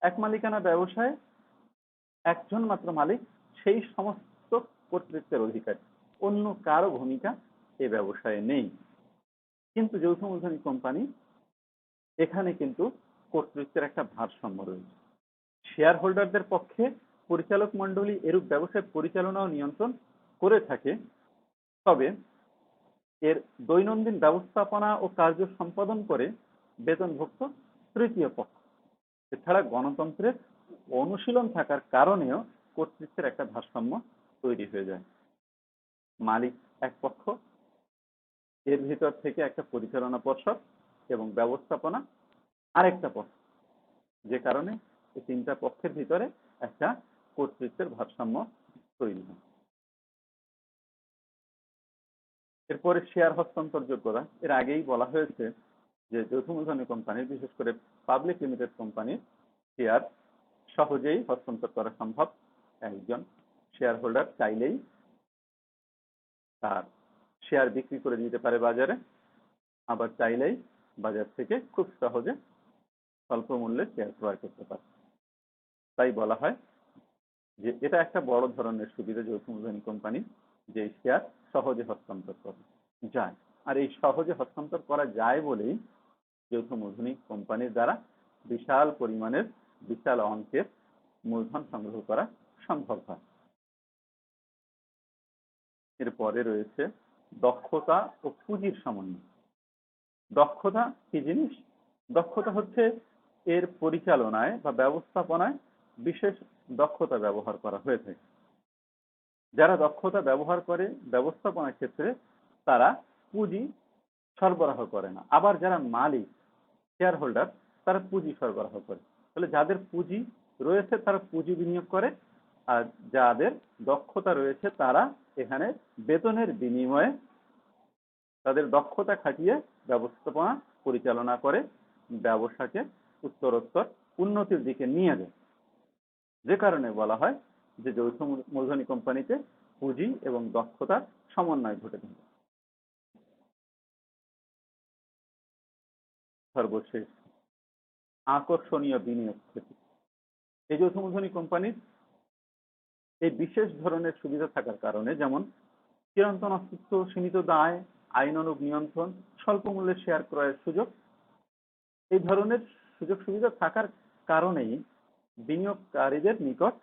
এক মালিকানা ব্যবসায় একজন মাত্র মালিক সেই সমস্ত কর্তৃত্বের অধিকারী, অন্য কারো ভূমিকা এই ব্যবসায়ে নেই। কিন্তু যৌথ মূলধনী কোম্পানি, এখানে কিন্তু কর্তৃত্বের একটা ভারসাম্য রয়েছে। শেয়ার হোল্ডারদের পক্ষে পরিচালক মণ্ডলী এরূপ ব্যবসায় পরিচালনা ও নিয়ন্ত্রণ করে থাকে, তবে এর দৈনন্দিন ব্যবস্থাপনা ও কার্য সম্পাদন করে বেতনভুক্ত তৃতীয় পক্ষ। এছাড়া গণতন্ত্রের অনুশীলন থাকার কারণেও কর্তৃত্বের একটা ভারসাম্য তৈরি হয়ে যায়। মালিক এক পক্ষ, এর ভিতর থেকে একটা পরিচালনা পর্ষদ এবং ব্যবস্থাপনা আরেকটা পক্ষ, যে কারণে এই তিনটা পক্ষের ভিতরে একটা কর্তৃত্বের ভারসাম্য তৈরি হয়। এরপরে শেয়ার হস্তান্তর যোগ্যতা। এর আগেই বলা হয়েছে যে যৌথ মূলধনী কোম্পানির, বিশেষ করে পাবলিক লিমিটেড কোম্পানির শেয়ার সহজেই হস্তান্তর করা সম্ভব। একজন শেয়ার হোল্ডার চাইলেই তার শেয়ার বিক্রি করে দিতে পারে বাজারে, আবার চাইলেই বাজার থেকে খুব সহজে স্বল্প মূল্যে শেয়ার ক্রয় করতে পারে। তাই বলা হয় যে এটা একটা বড় ধরনের সুবিধা যৌথ মূলধনী কোম্পানি, যে শেয়ার সহজে হস্তান্তর করা যায়। আর এই সহজে হস্তান্তর করা যায় বলেই যৌথ মূলধনী কোম্পানির দ্বারা বিশাল পরিমাণের, বিশাল অঙ্কের মূলধন সংগ্রহ করা সম্ভব হয়। এরপরে রয়েছে দক্ষতা ও পুঁজির সমন্বয়। দক্ষতা কি জিনিস? দক্ষতা হচ্ছে এর পরিচালনায় বা ব্যবস্থাপনায় বিশেষ দক্ষতা ব্যবহার করা হয়ে থাকে। যারা দক্ষতা ব্যবহার করে ব্যবস্থাপনার ক্ষেত্রে, তারা পুঁজি সরবরাহ করে না। আবার যারা মালিক, শেয়ার হোল্ডার, তারা পুঁজি সরবরাহ করে। তাহলে যাদের পুঁজি রয়েছে তারা পুঁজি বিনিয়োগ করে, আর যাদের দক্ষতা রয়েছে তারা এখানে বেতনের বিনিময়ে তাদের দক্ষতা খাটিয়ে ব্যবস্থাপনা পরিচালনা করে ব্যবসাকে উত্তরোত্তর উন্নতির দিকে নিয়ে যায়। যে কারণে বলা হয় যে যৌথ মূলধনী কোম্পানিতে পুঁজি এবং দক্ষতার সমন্বয় ঘটে থাকে। সর্বশেষ আকর্ষণীয় বিনিয়োগ ক্ষেত্র। এই যৌথ মূলধনী কোম্পানির এই বিশেষ ধরনের সুবিধা থাকার কারণে, যেমন চিরন্তন অস্তিত্ব, সীমিত দায়, আইনানুগ নিয়ন্ত্রণ, স্বল্প মূল্যে শেয়ার ক্রয়ের সুযোগ, এই ধরনের সুযোগ সুবিধা থাকার কারণেই বিনিয়োগকারীদের নিকট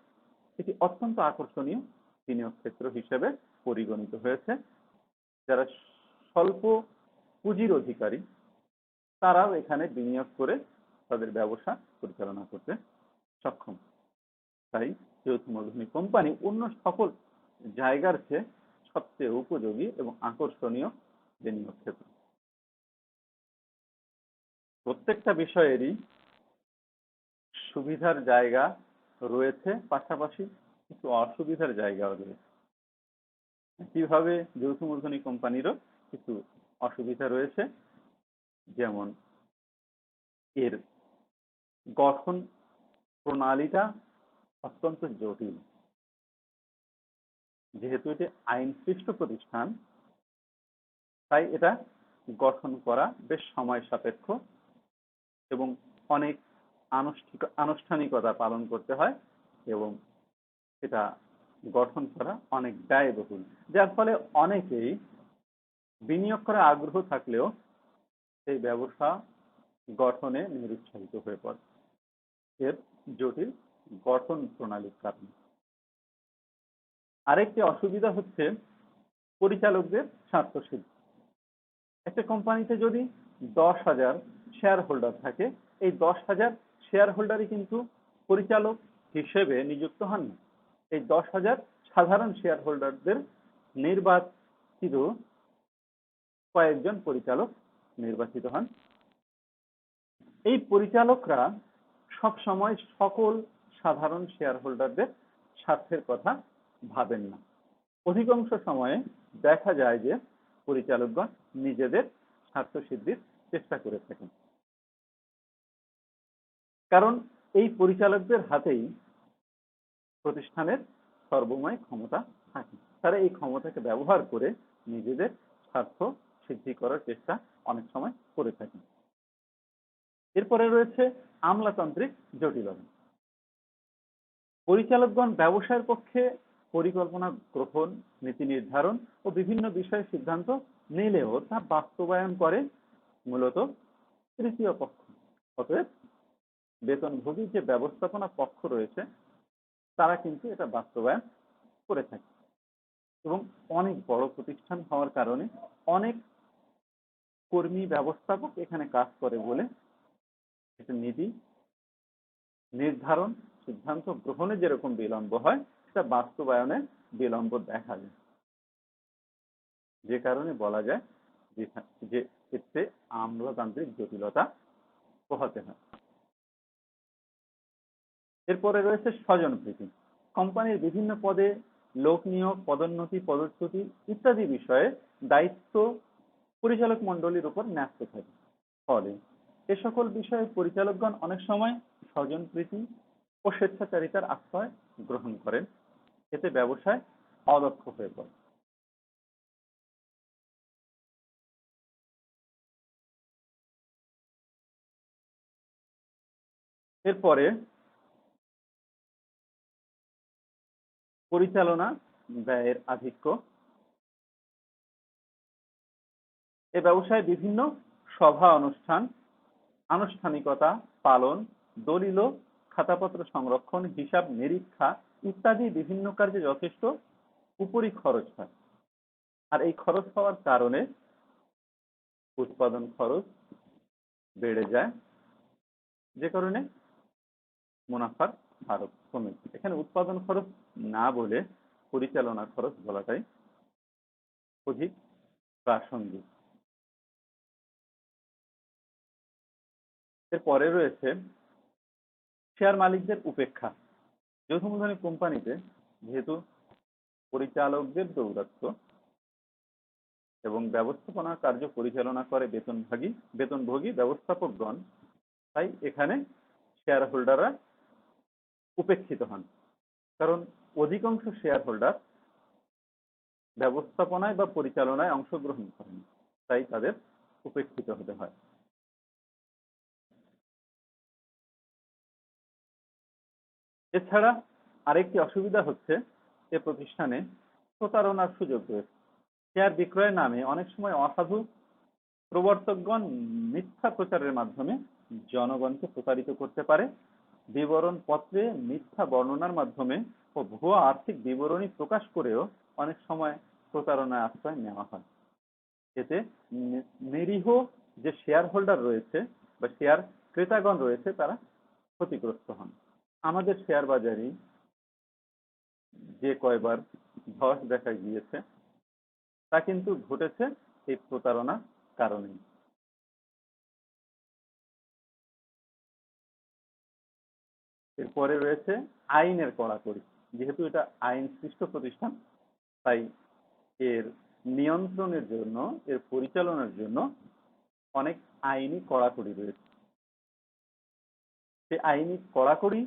এটি অত্যন্ত আকর্ষণীয় বিনিয়োগ ক্ষেত্র হিসেবে পরিগণিত হয়েছে। যারা স্বল্প পুঁজির অধিকারী তারাও এখানে বিনিয়োগ করে তাদের ব্যবসা পরিচালনা করতে সক্ষম। তাই যৌথ মূলধনী কোম্পানি অন্য সকল জায়গার চেয়ে সবচেয়ে উপযোগী এবং আকর্ষণীয় বিনিয়োগ ক্ষেত্র। প্রত্যেকটা বিষয়েরই সুবিধার জায়গা রয়েছে, পাশাপাশি কিছু অসুবিধার জায়গাও রয়েছে। কিভাবে যৌথ মূলধনী কোম্পানিরও কিছু অসুবিধা রয়েছে, যেমন এর গঠন প্রণালীটা অত্যন্ত জটিল। যেহেতু এটি আইনসৃষ্ট প্রতিষ্ঠান, তাই এটা গঠন করা বেশ সময় সাপেক্ষ এবং অনেক আনুষ্ঠানিকতা পালন করতে হয়, এবং এটা গঠন করা অনেক ব্যয়বহুল, যার ফলে অনেকেই বিনিয়োগ করার আগ্রহ থাকলেও সেই ব্যবসা গঠনে নিরুৎসাহিত হয়ে পড়ে এর জটিল গঠন প্রণালীর কারণে। আরেকটি অসুবিধা হচ্ছে পরিচালকদের স্বার্থসিদ্ধি। একটা কোম্পানিতে যদি 10,000 শেয়ার হোল্ডার থাকে, এই 10,000 শেয়ার হোল্ডারই কিন্তু পরিচালক হিসেবে নিযুক্ত হন না। এই 10,000 সাধারণ শেয়ার হোল্ডারদের নির্বাচিত কয়েকজন পরিচালক নির্বাচিত হন। এই পরিচালকরা সব সময় সকল সাধারণ শেয়ার হোল্ডারদের স্বার্থের কথা ভাবেন না। অধিকাংশ সময়ে দেখা যায় যে পরিচালকগণ নিজেদের স্বার্থ সিদ্ধির চেষ্টা করে থাকেন, কারণ এই পরিচালকদের হাতেই প্রতিষ্ঠানের সর্বময় ক্ষমতা থাকে। তারা এই ক্ষমতাকে ব্যবহার করে নিজেদের স্বার্থ সিদ্ধি করার চেষ্টা অনেক সময় করে থাকেন। এরপরে রয়েছে আমলাতান্ত্রিক জটিলতা। পরিচালকগণ ব্যবসায়ের পক্ষে পরিকল্পনা গ্রহণ, নীতি নির্ধারণ ও বিভিন্ন বিষয়ে সিদ্ধান্ত নিলেও তা বাস্তবায়ন করে মূলত তৃতীয় পক্ষ। অতএব বেতনভোগী যে ব্যবস্থাপনা পক্ষ রয়েছে তারা কিন্তু এটা বাস্তবায়ন করে থাকে, এবং অনেক বড় প্রতিষ্ঠান হওয়ার কারণে অনেক কর্মী ব্যবস্থাপক এখানে কাজ করে বলে এটা নীতি নির্ধারণ, সিদ্ধান্ত গ্রহণে যেরকম বিলম্ব হয়, সেটা বাস্তবায়নে বিলম্ব দেখা যায়। যে কারণে বলা যায় যে এতে আমলাতান্ত্রিক জটিলতা পোহাতে হয়। এরপরে রয়েছে স্বজনপ্রীতি। কোম্পানির বিভিন্ন পদে লোক নিয়োগ, পদোন্নতি, পদচ্যুতি ইত্যাদি বিষয়ে দায়িত্ব পরিচালক মণ্ডলীর উপর ন্যস্ত থাকে। ফলে এ সকল বিষয়ে পরিচালকগণ অনেক সময় স্বজনপ্রীতি ও স্বেচ্ছাচারিতার আশ্রয় গ্রহণ করেন। এতে ব্যবসায় অদক্ষ হয়ে পড়ে। এরপরে পরিচালনা ব্যয়ের আধিক্য। এ ব্যবসায় বিভিন্ন সভা অনুষ্ঠান, আনুষ্ঠানিকতা পালন, দলিল, খাতাপত্র সংরক্ষণ, হিসাব নিরীক্ষা ইত্যাদি বিভিন্ন কার্যে যথেষ্ট উপরি খরচ হয়। আর এই খরচ হওয়ার কারণে উৎপাদন খরচ বেড়ে যায়, যে কারণে মুনাফার হারও কমে। এখানে উৎপাদন খরচ না বলে পরিচালনা খরচ বলাটাই অধিক প্রাসঙ্গিক। এরপরে রয়েছে শেয়ার মালিকদের উপেক্ষা। যৌথ মূলধনী কোম্পানিতে যেহেতু পরিচালকদের দৌরাত্ম্য এবং ব্যবস্থাপনা কার্য পরিচালনা করে বেতনভোগী ব্যবস্থাপকগণ, তাই এখানে শেয়ার হোল্ডাররা উপেক্ষিত হন, কারণ অধিকাংশ শেয়ার হোল্ডার ব্যবস্থাপনায় বা পরিচালনায় অংশগ্রহণ করেন, তাই তাদের উপেক্ষিত হতে হয়। এছাড়া আরেকটি অসুবিধা হচ্ছে এ প্রতিষ্ঠানে প্রতারণার সুযোগ রয়েছে। শেয়ার বিক্রয়ের নামে অনেক সময় অসাধু প্রবর্তকগণ মিথ্যা প্রচারের মাধ্যমে জনগণকে প্রতারিত করতে পারে। বিবরণ পত্রে মিথ্যা বর্ণনার মাধ্যমে ও ভুয়া আর্থিক বিবরণী প্রকাশ করেও অনেক সময় প্রতারণায় আশ্রয় নেওয়া হয়। এতে নিরীহ যে শেয়ার হোল্ডার রয়েছে বা শেয়ার ক্রেতাগণ রয়েছে তারা ক্ষতিগ্রস্ত হন। আমাদের শেয়ার বাজারে যে কয়বার ধস দেখা গিয়েছে তা কিন্তু ঘটেছে এই প্রতারণার কারণে। এরপরে রয়েছে আইনের কড়াকড়ি। যেহেতু এটা আইন সৃষ্ট প্রতিষ্ঠান, তাই এর নিয়ন্ত্রণের জন্য, এর পরিচালনার জন্য অনেক আইনি কড়াকড়ি রয়েছে। সেই আইনি কড়াকড়ি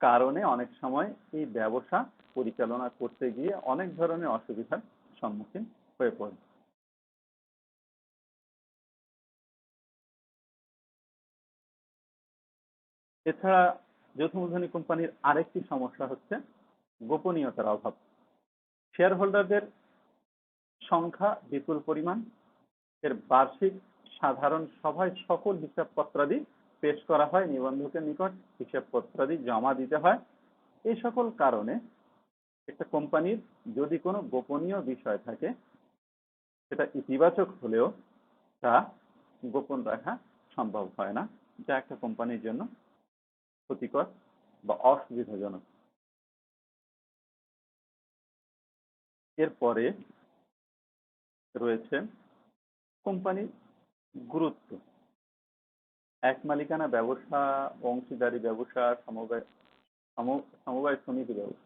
কারণে অনেক সময় এই ব্যবসা পরিচালনা করতে গিয়ে অনেক ধরনের অসুবিধার সম্মুখীন হয়ে পড়ে। এছাড়া যৌথ মূলধনী কোম্পানির আরেকটি সমস্যা হচ্ছে গোপনীয়তার অভাব। শেয়ার হোল্ডারদের সংখ্যা বিপুল পরিমাণ। এর বার্ষিক সাধারণ সভায় সকল হিসাবপত্রাদি পেশ করা হয়, নিবন্ধকের নিকট হিসাবপত্রাদি জমা দিতে হয়। এই সকল কারণে একটা কোম্পানির যদি কোনো গোপনীয় বিষয় থাকে সেটা ইতিবাচক হলেও তা গোপন রাখা সম্ভব হয় না, যা একটা কোম্পানির জন্য ক্ষতিকর বা অসুবিধাজনক। এরপরে রয়েছে কোম্পানির গুরুত্ব। এক মালিকানা ব্যবসা, অংশীদারি ব্যবসা, সমবায় সমিতি ব্যবসা,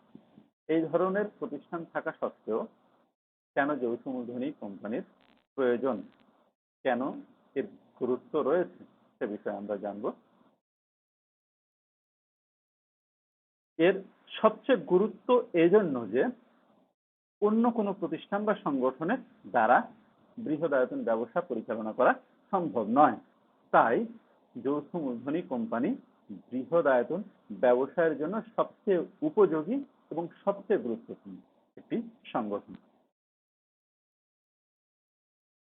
এই ধরনের প্রতিষ্ঠান থাকা সত্ত্বেও কেন যৌথ মূলধনী কোম্পানির প্রয়োজন, কেন এর গুরুত্ব রয়েছে সে বিষয়ে আমরা জানব। এর সবচেয়ে গুরুত্ব এজন্য যে অন্য কোনো প্রতিষ্ঠান বা সংগঠনের দ্বারা বৃহদায়তন ব্যবসা পরিচালনা করা সম্ভব নয়। তাই যৌথ মূলধনী কোম্পানি বৃহদায়তন ব্যবসায়ের জন্য সবচেয়ে উপযোগী এবং সবচেয়ে গুরুত্বপূর্ণ একটি সংগঠন।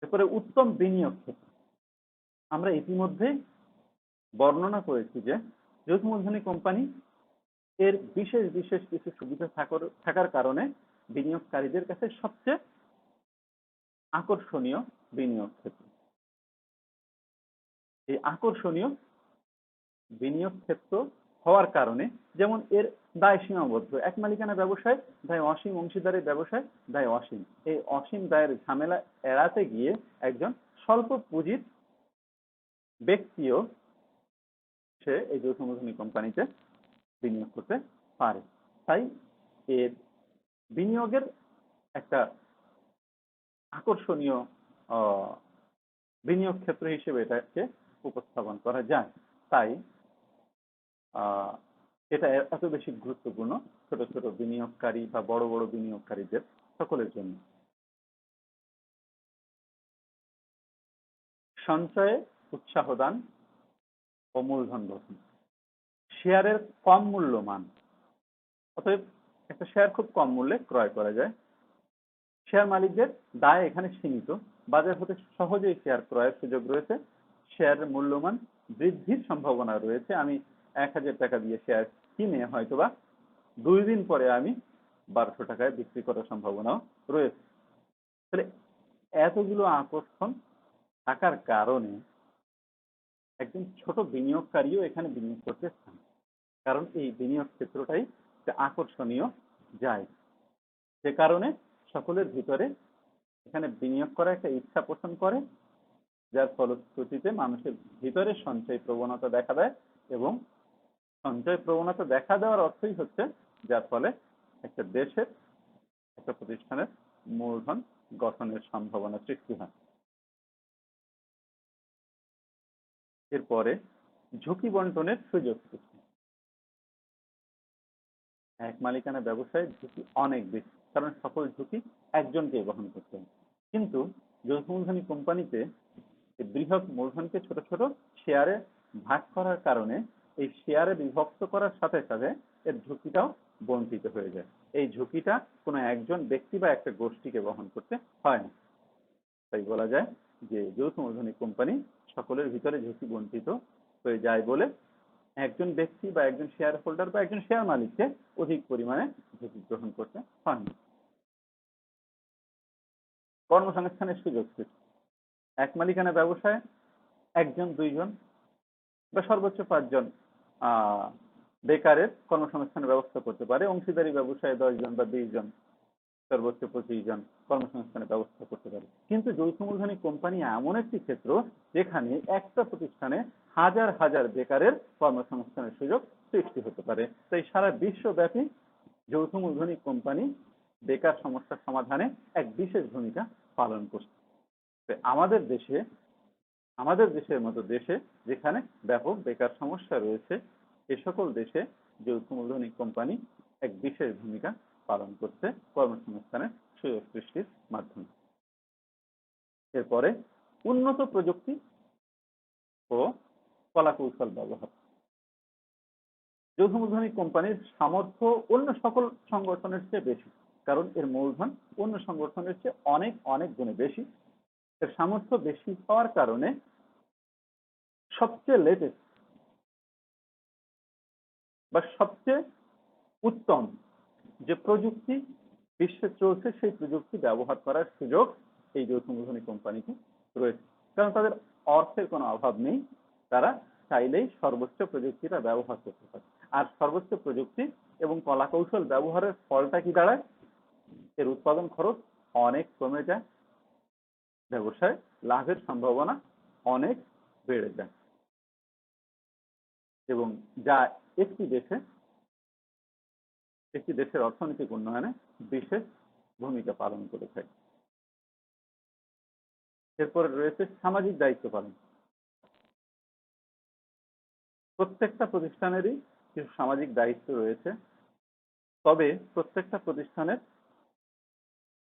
এরপরে উত্তম বিনিয়োগ ক্ষেত্র। আমরা ইতিমধ্যে বর্ণনা করেছি যে যৌথ মূলধনী কোম্পানি এর বিশেষ বিশেষ কিছু সুবিধা থাকার কারণে বিনিয়োগকারীদের কাছে সবচেয়ে আকর্ষণীয় বিনিয়োগ ক্ষেত্র। এই আকর্ষণীয় বিনিয়োগ ক্ষেত্র হওয়ার কারণে যেমন এর দায় সীমাবদ্ধ। এক মালিকানা ব্যবসায় দায় অসীম, অংশীদারের ব্যবসায় দায় অসীম। এই অসীম দায়ের ঝামেলা এড়াতে গিয়ে একজন স্বল্প পুঁজির ব্যক্তিও সে এই যৌথ মূলধনী কোম্পানিতে বিনিয়োগ করতে পারে। তাই এর বিনিয়োগের একটা আকর্ষণীয় বিনিয়োগ ক্ষেত্র হিসেবে এটাকে উপস্থাপন করা যায়। তাই এটা এত বেশি গুরুত্বপূর্ণ ছোট ছোট বিনিয়োগকারী বা বড় বড় বিনিয়োগকারীদের সকলের জন্য। সঞ্চয়ে উৎসাহ দান ও মূলধন গঠন। শেয়ারের কম মূল্যমান, অতএব একটা শেয়ার খুব কম মূল্যে ক্রয় করা যায়। শেয়ার মালিকদের দায় এখানে সীমিত। বাজার হতে সহজেই শেয়ার ক্রয়ের সুযোগ রয়েছে। শেয়ারের মূল্যমান বৃদ্ধির সম্ভাবনা রয়েছে। আমি 1000 টাকা দিয়ে শেয়ার কিনে হয়তোবা 2 দিন পরে আমি 1200 টাকায় বিক্রি করার সম্ভাবনাও রয়েছে। তাহলে এতগুলো আকর্ষণ থাকার কারণে একজন ছোট বিনিয়োগকারীও এখানে বিনিয়োগ করতে চান, কারণ এই বিনিয়োগ ক্ষেত্রটাই আকর্ষণীয় যায়। সে কারণে সকলের ভিতরে এখানে বিনিয়োগ করার একটা ইচ্ছা পোষণ করে, যার ফলশ্রুতিতে মানুষের ভিতরে সঞ্চয় প্রবণতা দেখা দেয় এবং সঞ্চয় প্রবণতা দেখা দেওয়ার অর্থই হচ্ছে যার ফলে একটা দেশের, একটা প্রতিষ্ঠানের মূলধন গঠনের সম্ভাবনা সৃষ্টি হয়। এরপরে ঝুঁকি বন্টনের সুযোগ সৃষ্টি। এক মালিকানা ব্যবসায় ঝুঁকি অনেক বেশি, কারণ সকল ঝুঁকি একজনকে বহন করতে হয়। কিন্তু যৌথ মূলধনী কোম্পানিতে বৃহৎ মূলধনকে ছোট ছোট শেয়ারে ভাগ করার কারণে এই শেয়ারে বিভক্ত করার সাথে সাথে এর ঝুঁকিটাও বঞ্চিত হয়ে যায়। এই ঝুঁকিটা কোনো একজন ব্যক্তি বা একটা গোষ্ঠীকে বহন করতে হয় না। তাই বলা যায় যে যৌথ মূলধনী কোম্পানি সকলের ভিতরে ঝুঁকি বঞ্চিত হয়ে যায় বলে একজন ব্যক্তি বা একজন শেয়ার হোল্ডার বা একজন শেয়ার মালিককে অধিক পরিমাণে ঝুঁকি গ্রহণ করতে হয় না। কর্মসংস্থানের সুযোগ সৃষ্টি। এক মালিকানা ব্যবসায় একজন, দুইজন বা সর্বোচ্চ 5 জন বেকারের কর্মসংস্থানের ব্যবস্থা করতে পারে। অংশীদারি ব্যবসায় 10 জন বা 20 জন, সর্বোচ্চ 25 জন কর্মসংস্থানের ব্যবস্থা করতে পারে। কিন্তু যৌথ মূলধনী কোম্পানি এমন একটি ক্ষেত্র যেখানে একটা প্রতিষ্ঠানে হাজার হাজার বেকারের কর্মসংস্থানের সুযোগ সৃষ্টি হতে পারে। তাই সারা বিশ্বব্যাপী যৌথ মূলধনী কোম্পানি বেকার সমস্যার সমাধানে এক বিশেষ ভূমিকা পালন করছে। আমাদের দেশের মতো দেশে যেখানে ব্যাপক বেকার সমস্যা রয়েছে, এ সকল দেশে যৌথ মূলধনী কোম্পানি এক বিশেষ ভূমিকা পালন করছে কর্মসংস্থানের সুযোগ সৃষ্টির মাধ্যমে। এরপরে উন্নত প্রযুক্তি ও কলাকৌশল ব্যবহার। যৌথ মূলধনী কোম্পানির সামর্থ্য অন্য সকল সংগঠনের চেয়ে বেশি, কারণ এর মূলধন অন্য সংগঠনের চেয়ে অনেক অনেক গুণে বেশি। এর সামর্থ্য বেশি হওয়ার কারণে সবচেয়ে লেটেস্ট বা সবচেয়ে উত্তম যে প্রযুক্তি বিশ্বে চলছে সেই প্রযুক্তি ব্যবহার করার সুযোগ এই যৌথ মূলধনী কোম্পানিকে রয়েছে, কারণ তাদের অর্থের কোনো অভাব নেই। তারা চাইলেই সর্বোচ্চ প্রযুক্তিটা ব্যবহার করতে পারে। আর সর্বোচ্চ প্রযুক্তি এবং কলা কৌশল ব্যবহারের ফলটা কি দাঁড়ায়? এর উৎপাদন খরচ অনেক কমে যায়, ব্যবসায় লাভের সম্ভাবনা অনেক বেড়ে যায়, এবং যা একটি দেশের অর্থনৈতিক উন্নয়নে বিশেষ ভূমিকা পালন করে থাকে। এরপরে রয়েছে সামাজিক দায়িত্ব পালন। প্রত্যেকটা প্রতিষ্ঠানেরই কিছু সামাজিক দায়িত্ব রয়েছে, তবে প্রত্যেকটা প্রতিষ্ঠানের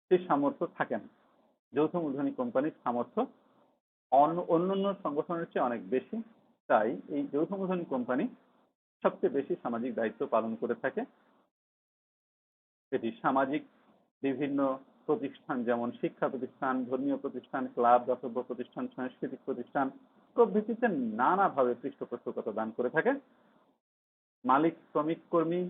সেই সামর্থ্য থাকে না। যৌথ মূলধনী কোম্পানির সামর্থ্য অন্যান্য সংগঠনের চেয়ে অনেক বেশি। তাই এই যৌথ মূলধনী কোম্পানি সবচেয়ে বেশি সামাজিক দায়িত্ব পালন করে থাকে। এটি সামাজিক বিভিন্ন প্রতিষ্ঠান, যেমন শিক্ষা প্রতিষ্ঠান, ধর্মীয় প্রতিষ্ঠান, ক্লাব, দাতব্য প্রতিষ্ঠান, সাংস্কৃতিক প্রতিষ্ঠান প্রভৃতিতে নানাভাবে পৃষ্ঠপোষকতা দান করে থাকে। মালিক, শ্রমিক, কর্মী,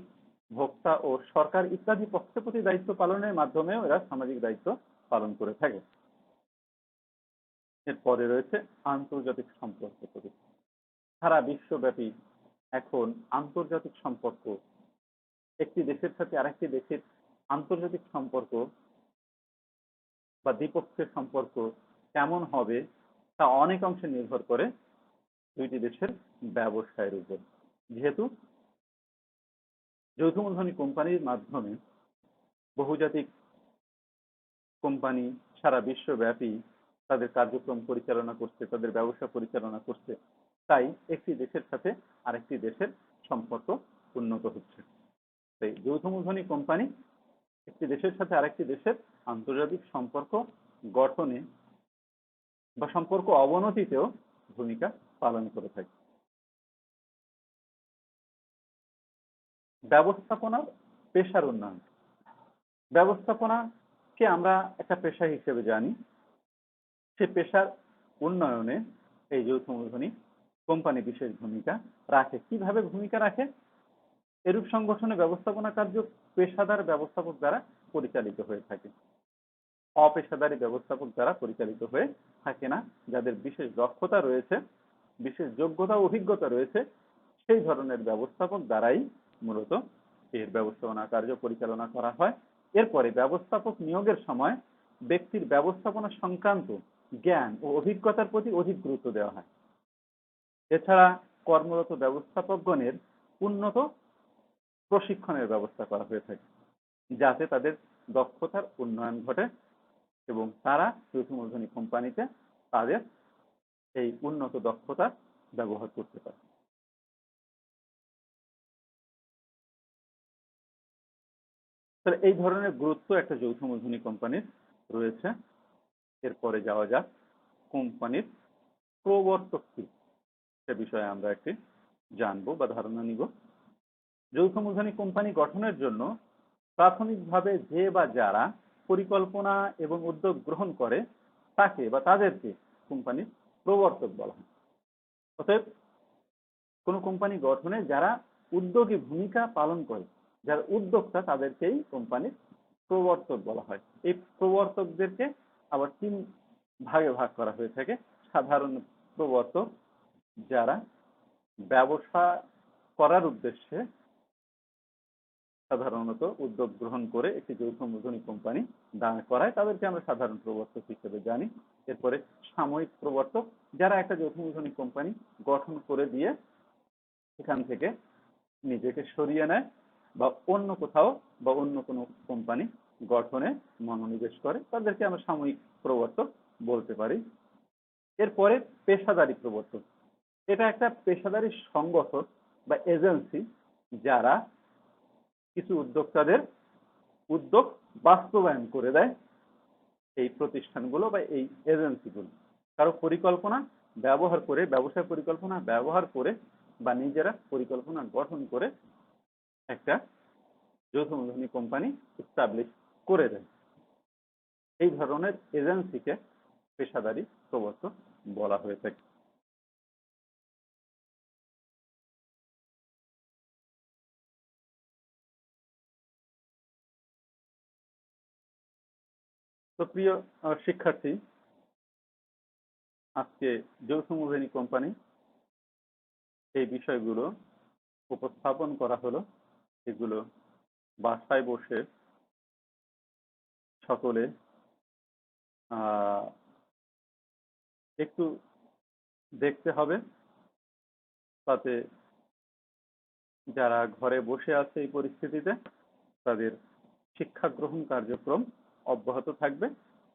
ভোক্তা ও সরকার ইত্যাদি পক্ষের প্রতি দায়িত্ব পালনের মাধ্যমেও এরা সামাজিক দায়িত্ব পালন করে থাকে। এরপরে রয়েছে আন্তর্জাতিক সম্পর্ক প্রতিষ্ঠান। সারা বিশ্বব্যাপী এখন আন্তর্জাতিক সম্পর্ক, একটি দেশের সাথে আরেকটি দেশের আন্তর্জাতিক সম্পর্ক বা দ্বিপক্ষীয় সম্পর্ক কেমন হবে তা অনেক অংশে নির্ভর করে দুইটি দেশের ব্যবসায়ের উপর। যেহেতু যৌথ মূলধনী কোম্পানির মাধ্যমে বহুজাতিক কোম্পানি সারা বিশ্বব্যাপী তাদের কার্যক্রম পরিচালনা করছে, তাদের ব্যবসা পরিচালনা করছে, তাই একটি দেশের সাথে আরেকটি দেশের সম্পর্ক উন্নত হচ্ছে। তাই যৌথ মূলধনী কোম্পানি একটি দেশের সাথে আরেকটি দেশের আন্তর্জাতিক সম্পর্ক গঠনে বা সম্পর্ক অবনতিতেও ভূমিকা পালন করে থাকে। ব্যবস্থাপনার পেশার উন্নয়ন। ব্যবস্থাপনাকে আমরা একটা পেশা হিসেবে জানি। সে পেশার উন্নয়নে এই যৌথ মূলধনী কোম্পানি বিশেষ ভূমিকা রাখে। কিভাবে ভূমিকা রাখে? এরূপ সংগঠনে ব্যবস্থাপনা কার্য পেশাদার ব্যবস্থাপক দ্বারা পরিচালিত হয়ে থাকে, অপেশাদারী ব্যবস্থাপক দ্বারা পরিচালিত হয়ে থাকে না। যাদের বিশেষ দক্ষতা রয়েছে, বিশেষ যোগ্যতা ও অভিজ্ঞতা রয়েছে, সেই ধরনের ব্যবস্থাপক দ্বারাই মূলত এর ব্যবস্থাপনা কার্য পরিচালনা করা হয়। এরপরে ব্যবস্থাপক নিয়োগের সময় ব্যক্তির ব্যবস্থাপনা সংক্রান্ত জ্ঞান ও অভিজ্ঞতার প্রতি অধিক গুরুত্ব দেওয়া হয়। এছাড়া কর্মরত ব্যবস্থাপকগণের উন্নত প্রশিক্ষণের ব্যবস্থা করা হয়ে থাকে, যাতে তাদের দক্ষতার উন্নয়ন ঘটে এবং তারা যৌথ মূলধনী কোম্পানিতে তাদের এই উন্নত দক্ষতা ব্যবহার করতে পারে। তাহলে এই ধরনের গুরুত্ব একটা যৌথ মূলধনী কোম্পানির রয়েছে। এরপরে যাওয়া যাক কোম্পানির প্রবর্তক কি, সে বিষয়ে আমরা একটি জানবো বা ধারণা নিব। যৌথ মূলধনী কোম্পানি গঠনের জন্য প্রাথমিকভাবে যে বা যারা পরিকল্পনা এবং উদ্যোগ গ্রহণ করে তাকে বা তাদেরকে কোম্পানির প্রবর্তক বলা হয়। অতএব কোন কোম্পানি গঠনে যারা উদ্যোগী ভূমিকা পালন করে, যারা উদ্যোক্তা, তাদেরকেই কোম্পানির প্রবর্তক বলা হয়। এই প্রবর্তকদেরকে আবার তিন ভাগে ভাগ করা হয়ে থাকে। সাধারণ প্রবর্তক, যারা ব্যবসা করার উদ্দেশ্যে সাধারণত উদ্যোগ গ্রহণ করে একটি যৌথ মূলধনী কোম্পানি দাঁড় করায়, তাদেরকে আমরা সাধারণ প্রবর্তক হিসেবে জানি। এরপরে সাময়িক প্রবর্তক, যারা একটা যৌথ মূলধনী কোম্পানি গঠন করে দিয়ে সেখান থেকে নিজেকে সরিয়ে নেয় বা অন্য কোথাও বা অন্য কোনো কোম্পানি গঠনে মনোনিবেশ করে, তাদেরকে আমরা সাময়িক প্রবর্তক বলতে পারি। এরপরে পেশাদারি প্রবর্তক, এটা একটা পেশাদারি সংগঠন বা এজেন্সি, যারা কিছু উদ্যোক্তাদের উদ্যোগ বাস্তবায়ন করে দেয়। এই প্রতিষ্ঠানগুলো বা এই এজেন্সিগুলো কারো পরিকল্পনা ব্যবহার করে, ব্যবসায় পরিকল্পনা ব্যবহার করে বা নিজেরা পরিকল্পনা গঠন করে একটা যৌথ মূলধনী কোম্পানি এস্টাবলিশ করে দেয়। এই ধরনের এজেন্সিকে পেশাদারি প্রবর্তক বলা হয়ে থাকে। তো প্রিয় শিক্ষার্থী, আজকে যৌথ মূলধনী কোম্পানি এই বিষয়গুলো উপস্থাপন করা হলো। এগুলো বাসায় বসে সকলে একটু দেখতে হবে, তাতে যারা ঘরে বসে আছে এই পরিস্থিতিতে তাদের শিক্ষা গ্রহণ কার্যক্রম অব্যাহত থাকবে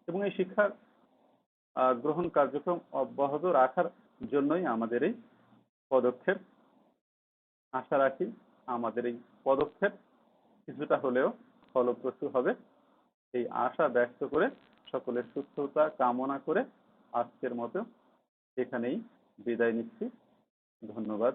এবং এই শিক্ষা গ্রহণ কার্যক্রম অব্যাহত রাখার জন্যই আমাদের এই পদক্ষেপ। আশা রাখি আমাদের এই পদক্ষেপ কিছুটা হলেও ফলপ্রসূ হবে। এই আশা ব্যক্ত করে সকলের সুস্থতা কামনা করে আজকের মতো এখানেই বিদায় নিচ্ছি। ধন্যবাদ।